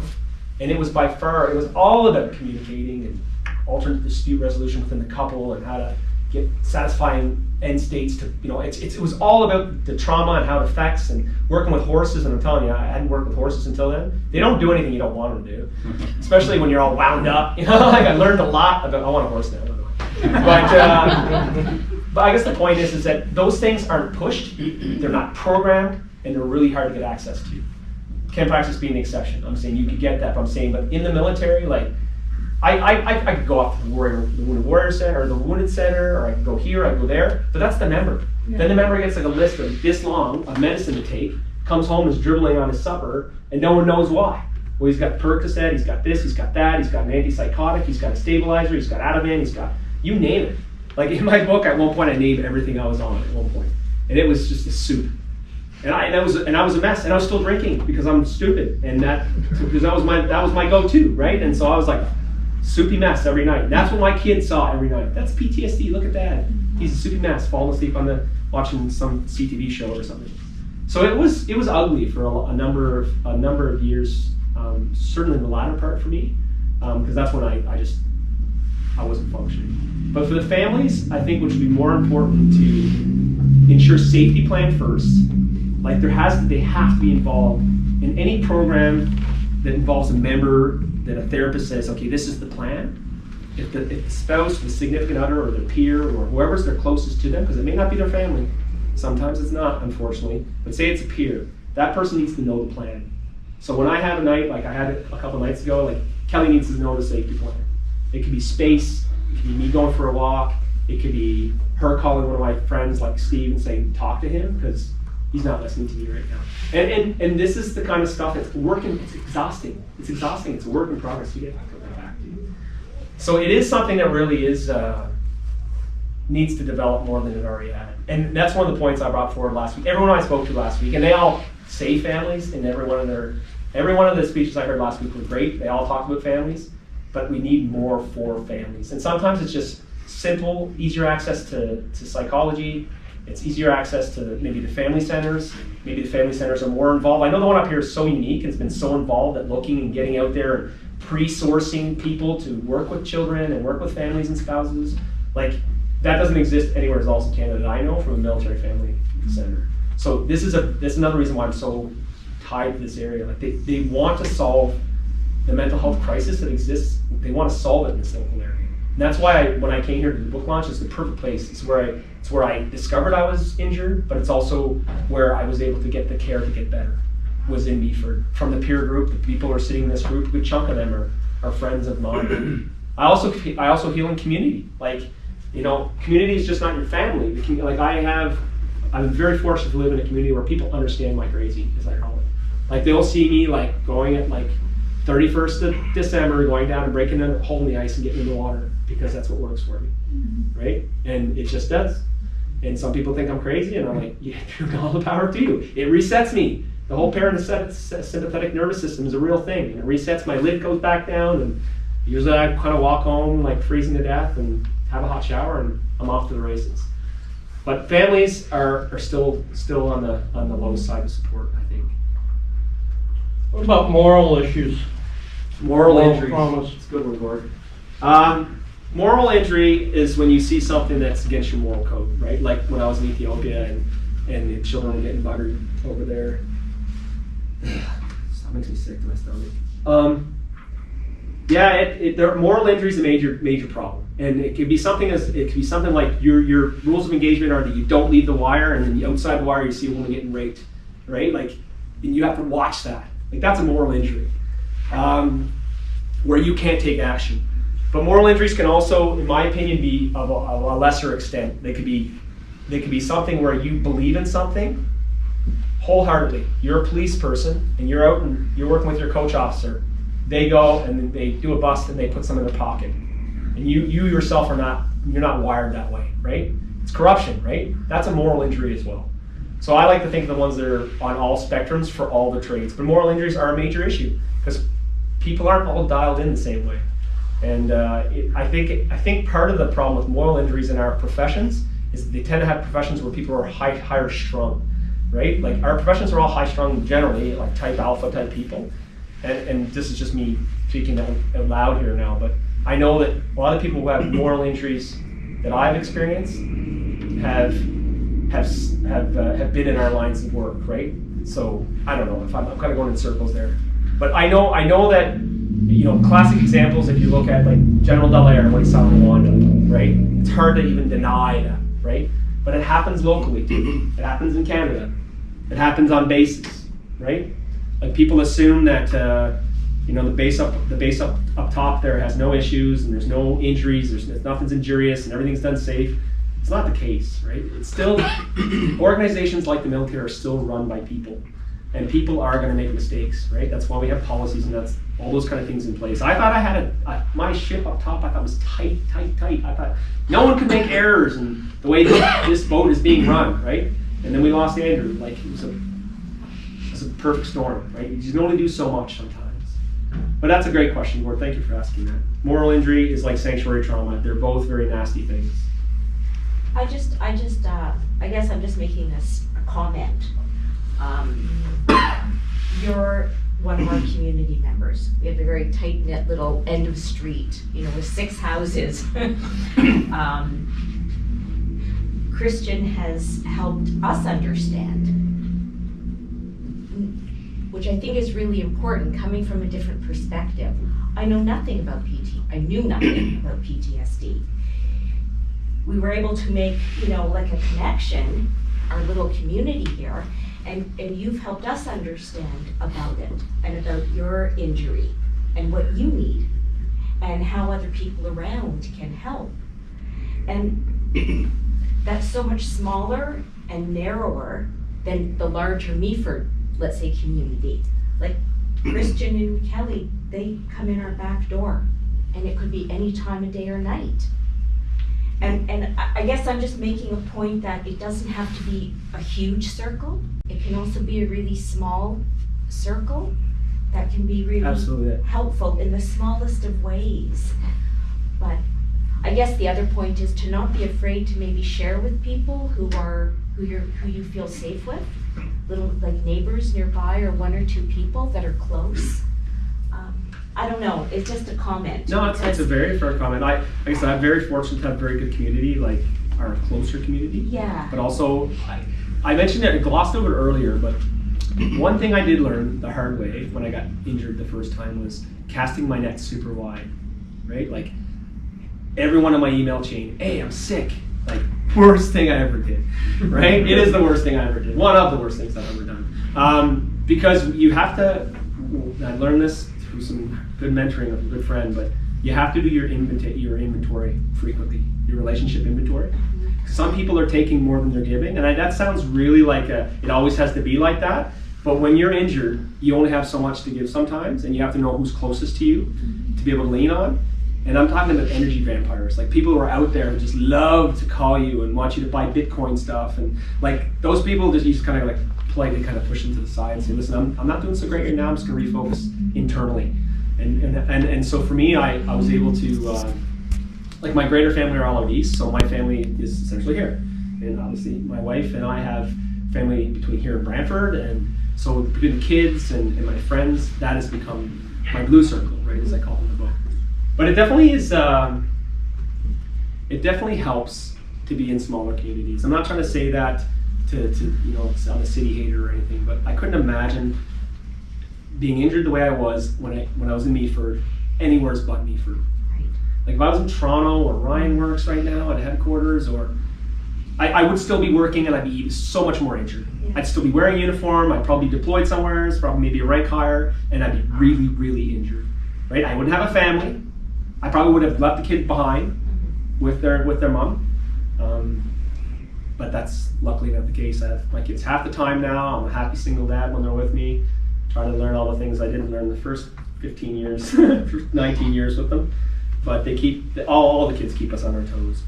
And it was it was all about communicating and alternate dispute resolution within the couple and how to get satisfying end states to, it was all about the trauma and how it affects and working with horses. And I'm telling you, I hadn't worked with horses until then. They don't do anything you don't want them to do, especially when you're all wound up. Like I learned a lot about, I want a horse now, by the way. But I guess the point is that those things aren't pushed, they're not programmed, and they're really hard to get access to. Camp Praxis being the exception. I'm saying you could get that, but I'm saying, but in the military, like, I could go off to the Wounded Warrior Center or the Wounded Center, or I could go here, I could go there, but that's the member. Yeah. Then the member gets like a list of this long of medicine to take, comes home, is dribbling on his supper, and no one knows why. Well, he's got Percocet, he's got this, he's got that, he's got an antipsychotic, he's got a stabilizer, he's got Ativan, he's got, you name it. Like in my book, at one point I named everything I was on at one point. And it was just a soup. And I was a mess, and I was still drinking because I'm stupid, and because that was my go-to, right? And so I was like, soupy mess every night. That's what my kids saw every night. That's PTSD. Look at Dad. He's a soupy mess, falling asleep watching some CTV show or something. So it was ugly for a number of years. Certainly the latter part for me, because that's when I wasn't functioning. But for the families, I think which would be more important to ensure safety plan first. Like they have to be involved in any program that involves a member that a therapist says, okay, this is the plan. If the spouse, the significant other, or their peer, or whoever's their closest to them, because it may not be their family, Sometimes it's not, unfortunately. But say it's a peer. That person needs to know the plan. So when I have a night, like I had it a couple nights ago, like Kelly needs to know the safety plan. It could be space, it could be me going for a walk, it could be her calling one of my friends like Steve and saying, talk to him, because he's not listening to me right now. And this is the kind of stuff that's working, it's exhausting. It's exhausting, it's a work in progress to get back to. So it is something that really is, needs to develop more than it already had. And that's one of the points I brought forward last week. Everyone I spoke to last week, and they all say families, and every one of the speeches I heard last week were great. They all talked about families, but we need more for families. And sometimes it's just simple, easier access to psychology. It's easier access to maybe the family centers. Maybe the family centers are more involved. I know the one up here is so unique. It's been so involved at looking and getting out there and pre-sourcing people to work with children and work with families and spouses. Like, that doesn't exist anywhere else in Canada that I know from a military family center. So this is another reason why I'm so tied to this area. Like they want to solve the mental health crisis that exists. They want to solve it in this local area. And that's why when I came here to the book launch, it's the perfect place. It's where I discovered I was injured, but it's also where I was able to get the care to get better. Was in Meaford. From the peer group, the people who are sitting in this group, a good chunk of them are friends of mine. I also heal in community. Like, you know, community is just not your family. Like I'm very fortunate to live in a community where people understand my crazy, as I call it. Like they'll see me like going at like 31st of December, going down and breaking a hole in the ice and getting in the water because that's what works for me, right? And it just does. And some people think I'm crazy, and I'm like, yeah, all the power to you. It resets me. The whole parasympathetic nervous system is a real thing, and it resets. My lid goes back down, and usually I kind of walk home like freezing to death and have a hot shower, and I'm off to the races. But families are still on the low side of support, I think. What about moral issues? Moral injury. Promise. It's a good one, Gord. Moral injury is when you see something that's against your moral code, right? Like when I was in Ethiopia and the children were getting buggered over there. That makes me sick to my stomach. Yeah, moral injury is a major problem, and it could be something like your rules of engagement are that you don't leave the wire, and then outside the wire you see a woman getting raped, right? Like, and you have to watch that. Like that's a moral injury, where you can't take action. But moral injuries can also, in my opinion, be of a lesser extent. They could be something where you believe in something wholeheartedly. You're a police person, and you're out and you're working with your coach officer. They go and they do a bust and they put some in their pocket. And you yourself you're not wired that way, right? It's corruption, right? That's a moral injury as well. So I like to think of the ones that are on all spectrums for all the trades. But moral injuries are a major issue because people aren't all dialed in the same way. And I think part of the problem with moral injuries in our professions is that they tend to have professions where people are higher strung, right? Like our professions are all high strung generally, like type alpha type people. And this is just me speaking out loud here now, but I know that a lot of people who have moral injuries that I've experienced have been in our lines of work, right? So I don't know if I'm kind of going in circles there, but I know that, you know, classic examples. If you look at like General Dallaire and what he saw in Rwanda, right? It's hard to even deny that, right? But it happens locally too. It happens in Canada. It happens on bases, right? Like people assume that you know, the base up top there has no issues and there's no injuries, there's nothing's injurious and everything's done safe. It's not the case, right? It's still organizations like the military are still run by people, and people are going to make mistakes, right? That's why we have policies and that's all those kind of things in place. I thought I had my ship up top. I thought was tight. I thought no one could make errors in the way this boat is being run, right? And then we lost Andrew. Like it was a perfect storm, right? You can only do so much sometimes. But that's a great question, Gord. Thank you for asking that. Moral injury is like sanctuary trauma. They're both very nasty things. I guess I'm just making a comment. You're one of our community members. We have a very tight-knit little end of street, you know, with 6 houses. Christian has helped us understand, which I think is really important, coming from a different perspective. I knew nothing about PTSD. We were able to make, you know, like a connection our little community here, and you've helped us understand about it and about your injury and what you need and how other people around can help. And that's so much smaller and narrower than the larger Meaford, let's say, community. Like Christian and Kelly, they come in our back door, and it could be any time of day or night. And I guess I'm just making a point that it doesn't have to be a huge circle. It can also be a really small circle that can be really Absolutely. helpful in the smallest of ways. But I guess the other point is to not be afraid to maybe share with people who you feel safe with, little like neighbors nearby or one or two people that are close. I don't know, it's just a comment. No, it's a very fair comment. Like I said, I'm very fortunate to have very good community, like our closer community. Yeah. But also, I mentioned it, I glossed over it earlier, but one thing I did learn the hard way when I got injured the first time was casting my net super wide, right? Like everyone in my email chain, hey, I'm sick. Like worst thing I ever did, right? It is the worst thing I ever did. One of the worst things I've ever done. Because you have to, I learned this through some good mentoring of a good friend, but you have to do your inventory frequently, your relationship inventory. Some people are taking more than they're giving, and that sounds really like it always has to be like that, but when you're injured, you only have so much to give sometimes, and you have to know who's closest to you to be able to lean on. And I'm talking about energy vampires, like people who are out there who just love to call you and want you to buy Bitcoin stuff, and like those people you just kind of like politely kind of push them to the side and say, listen, I'm not doing so great right now, I'm just gonna refocus internally. And so for me, I was able to, like my greater family are all out east, so my family is essentially here. And obviously my wife and I have family between here and Brantford, and so between the kids and my friends, that has become my blue circle, right, as I call it in the book. But it definitely is, it definitely helps to be in smaller communities. I'm not trying to say that to I'm a city hater or anything, but I couldn't imagine being injured the way I was when I was in Meaford, anywhere's but Meaford. Right. Like if I was in Toronto or Ryan Works right now at headquarters, or I would still be working and I'd be so much more injured. Yeah. I'd still be wearing a uniform, I'd probably be deployed somewhere, it's probably maybe a rank higher, and I'd be really, really injured. Right? I wouldn't have a family. I probably would have left the kid behind with their mom. But that's luckily not the case. I have my kids half the time now. I'm a happy single dad when they're with me. Trying to learn all the things I didn't learn the first 15 years, 19 years with them. But they all the kids keep us on our toes.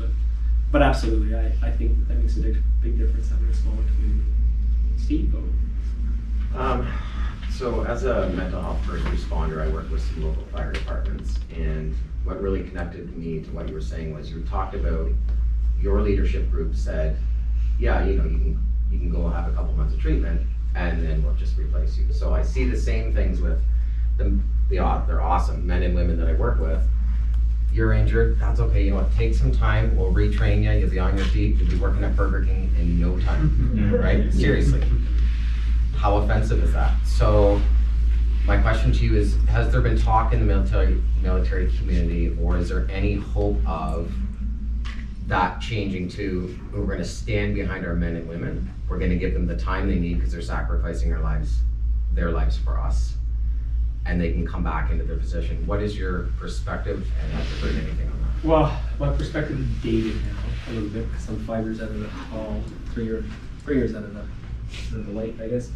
But absolutely, I think that makes a big difference having a smaller community. Steve? So as a mental health first responder, I work with some local fire departments, and what really connected me to what you were saying was you talked about your leadership group said, yeah, you can go have a couple months of treatment and then we'll just replace you. So I see the same things with they're awesome men and women that I work with. You're injured, that's okay, you know what, take some time, we'll retrain you, you'll be on your feet, you'll be working at Burger King in no time, right? Seriously. How offensive is that? So my question to you is, has there been talk in the military community, or is there any hope of that changing to, we're going to stand behind our men and women, we're going to give them the time they need because they're sacrificing their lives for us, and they can come back into their position? What is your perspective, and have you heard anything on that? Well, my perspective is dated now a little bit because I'm 5 years out of the hall, 3 years out of the light, I guess.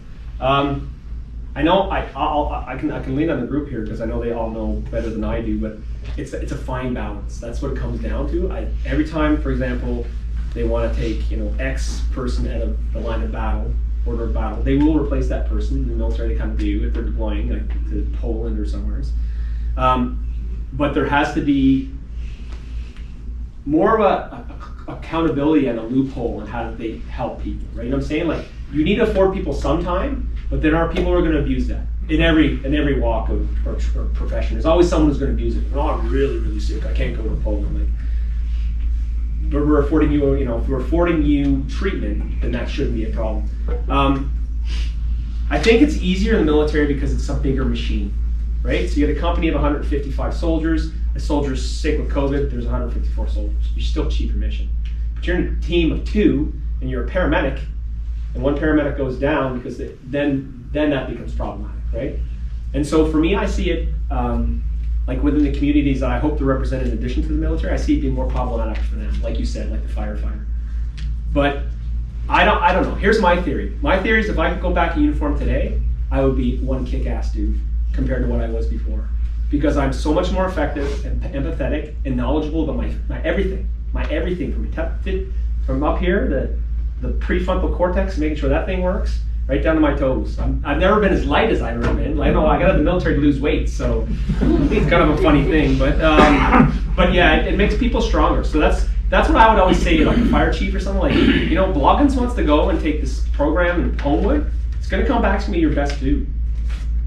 I know I can lean on the group here because I know they all know better than I do, but it's a fine balance. That's what it comes down to. Every time, for example, they want to take X person out of the line of battle, order of battle, they will replace that person. In the military, they kind of do if they're deploying like to Poland or somewhere. But there has to be more of a accountability and a loophole in how they help people. Right? You know what I'm saying? Like you need to afford people some time. But there are people who are going to abuse that in every walk of or profession. There's always someone who's going to abuse it. Oh, I'm really, really sick. I can't go to Poland. Like, but we're affording you, if we're affording you treatment, then that shouldn't be a problem. I think it's easier in the military because it's a bigger machine, right? So you get a company of 155 soldiers. A soldier's sick with COVID. There's 154 soldiers. You're still cheaper mission. But you're in a team of 2, and you're a paramedic. and one paramedic goes down, because then that becomes problematic, right? And so for me, I see it like within the communities that I hope to represent in addition to the military, I see it being more problematic for them, like you said, like the firefighter. But I don't know. Here's my theory. My theory is if I could go back in uniform today, I would be one kick-ass dude compared to what I was before. Because I'm so much more effective and empathetic and knowledgeable about my everything. My everything from up here, the prefrontal cortex, making sure that thing works, right down to my toes. I've never been as light as I've ever been. I know I got out of the military to lose weight, so it's kind of a funny thing. But yeah, it makes people stronger. So that's what I would always say, like a fire chief or something. Like, you know, Bloggins wants to go and take this program in Homewood. It's going to come back to me your best dude,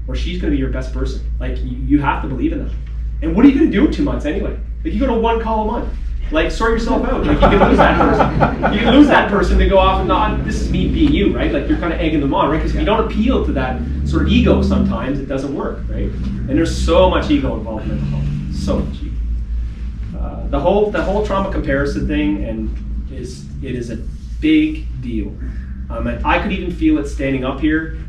or she's going to be your best person. Like, you have to believe in them. And what are you going to do in 2 months anyway? Like, you go to 1 call a month. Like, sort yourself out. Like, you can lose that person. You can lose that person to go off and not, this is me being you, right? Like, you're kind of egging them on, right? Because if you don't appeal to that sort of ego sometimes, it doesn't work, right? And there's so much ego involved in mental health. So much ego. The whole trauma comparison thing, and it is a big deal. And I could even feel it standing up here.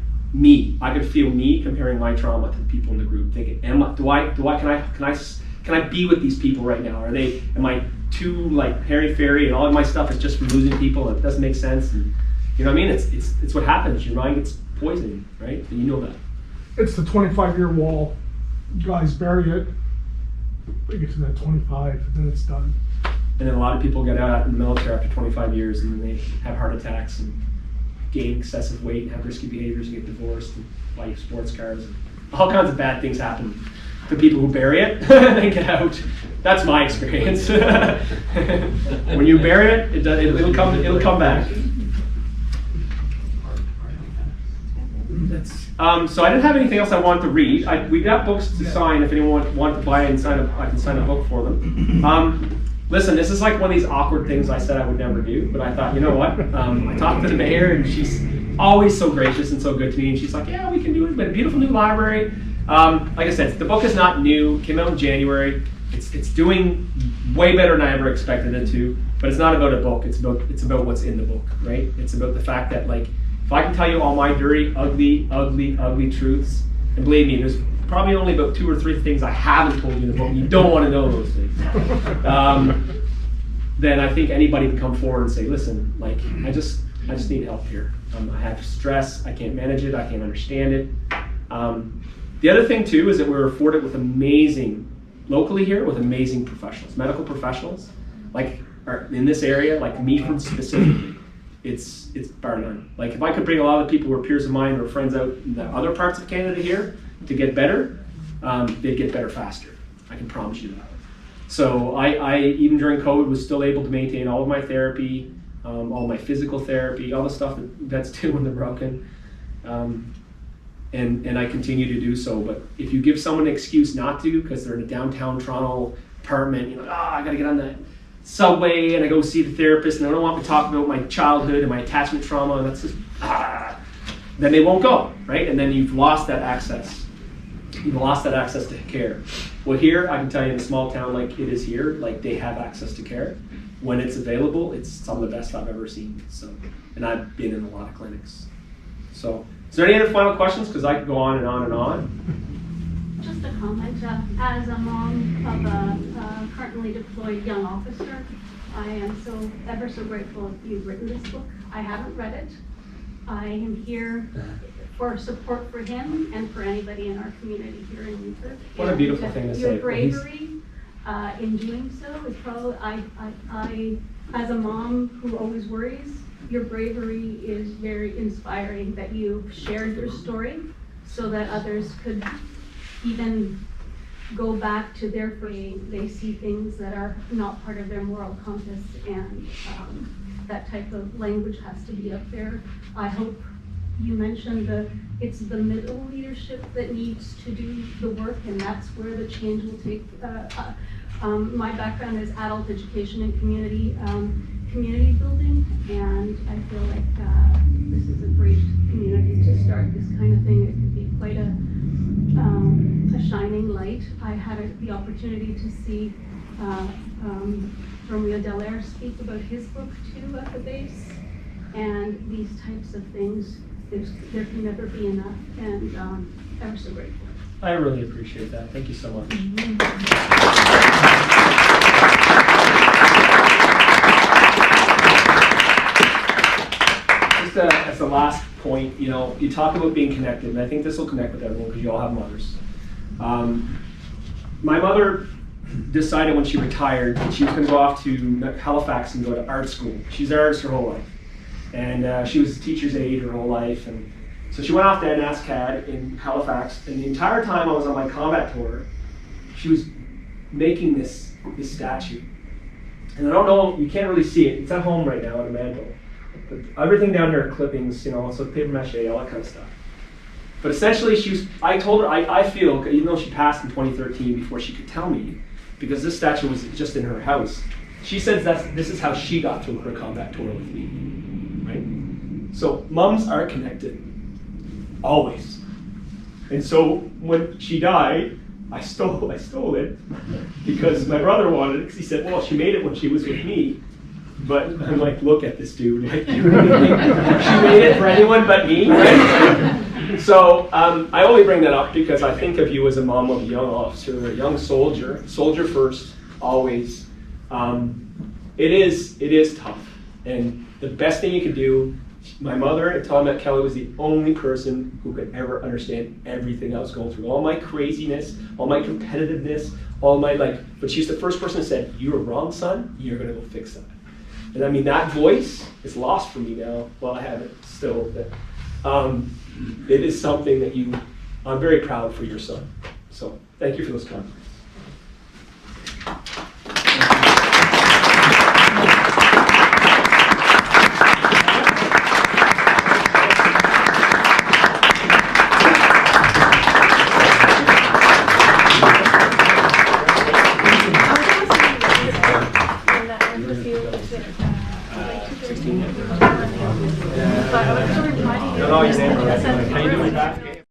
I could feel me comparing my trauma to the people in the group, thinking, can I be with these people right now? Am I too like hairy-fairy, and all of my stuff is just from losing people, and it doesn't make sense? And you know what I mean? It's what happens. Your mind gets poisoned, right? And you know that. It's the 25-year wall. Guys bury it. They get to that 25, and then it's done. And then a lot of people get out in the military after 25 years, and then they have heart attacks and gain excessive weight and have risky behaviors and get divorced and buy sports cars. And all kinds of bad things happen to people who bury it and then get out. That's my experience. When you bury it, it'll come back. So I didn't have anything else I wanted to read. We got books to sign if anyone wants to buy and sign up. I can sign a book for them. Listen, this is like one of these awkward things I said I would never do, but I thought, you know what? I talked to the mayor, and she's always so gracious and so good to me, and she's like, yeah, we can do it. We've got a beautiful new library. Like I said, the book is not new. It came out in January. It's doing way better than I ever expected it to, but it's not about a book. It's about what's in the book, right? It's about the fact that, like, if I can tell you all my dirty, ugly, ugly, ugly truths, and believe me, there's probably only about 2 or 3 things I haven't told you in the book. You don't want to know those things. Then I think anybody can come forward and say, listen, like, I just need help here. I have stress. I can't manage it. I can't understand it. The other thing too is that we're afforded with locally here with amazing professionals, medical professionals, like in this area, like Meaford specifically. It's bar none. Like, if I could bring a lot of the people who are peers of mine or friends out in the other parts of Canada here to get better, they'd get better faster. I can promise you that. So I even during COVID was still able to maintain all of my therapy, all my physical therapy, all the stuff that's due when they're broken. And I continue to do so. But if you give someone an excuse not to, because they're in a downtown Toronto apartment, you know, I gotta get on the subway and I go see the therapist and they don't want me to talk about my childhood and my attachment trauma, and that's just, then they won't go, right? And then you've lost that access. You've lost that access to care. Well, here, I can tell you, in a small town like it is here, like, they have access to care. When it's available, it's some of the best I've ever seen. So, and I've been in a lot of clinics. So, is there any other final questions? Because I could go on and on and on. Just a comment. As a mom of a currently deployed young officer, I am so ever so grateful you've written this book. I haven't read it. I am here for support for him and for anybody in our community here in Meaford. What a beautiful thing to say. Your bravery in doing so is probably, I as a mom who always worries, your bravery is very inspiring, that you shared your story so that others could even go back to their brain. They see things that are not part of their moral compass, and that type of language has to be up there. I hope you mentioned it's the middle leadership that needs to do the work, and that's where the change will take. My background is adult education and community building, and I feel like this is a great community to start this kind of thing. It could be quite a shining light. I had the opportunity to see Romeo Dallaire speak about his book too at the base, And these types of things, there can never be enough, and ever so grateful. I really appreciate that. Thank you so much. Just as the last point, you know, you talk about being connected, and I think this will connect with everyone because you all have mothers. My mother decided when she retired that she was going to go off to Halifax and go to art school. She's an artist her whole life. And she was a teacher's aide her whole life. And so she went off to NSCAD in Halifax, and the entire time I was on my combat tour, she was making this statue. And I don't know, you can't really see it. It's at home right now on a mantle. But everything down here are clippings, you know, so paper mache, all that kind of stuff. But essentially, I told her, I feel, even though she passed in 2013 before she could tell me, because this statue was just in her house, she says this is how she got through her combat tour with me, right? So moms are connected, always. And so when she died, I stole it because my brother wanted it, because he said, well, she made it when she was with me. But I'm like, look at this dude, like, you really think she made it for anyone but me, right? So I only bring that up because I think of you as a mom of a young officer, a young soldier first, always. It is tough, and the best thing you can do, my mother, until I met Kelly, was the only person who could ever understand everything I was going through, all my craziness, all my competitiveness, all my but she's the first person that said, you were wrong, son, you're gonna go fix that. And I mean, that voice is lost for me now. Well, I have it still, but it is something that I'm very proud for your son. So thank you for those comments. No, he's in.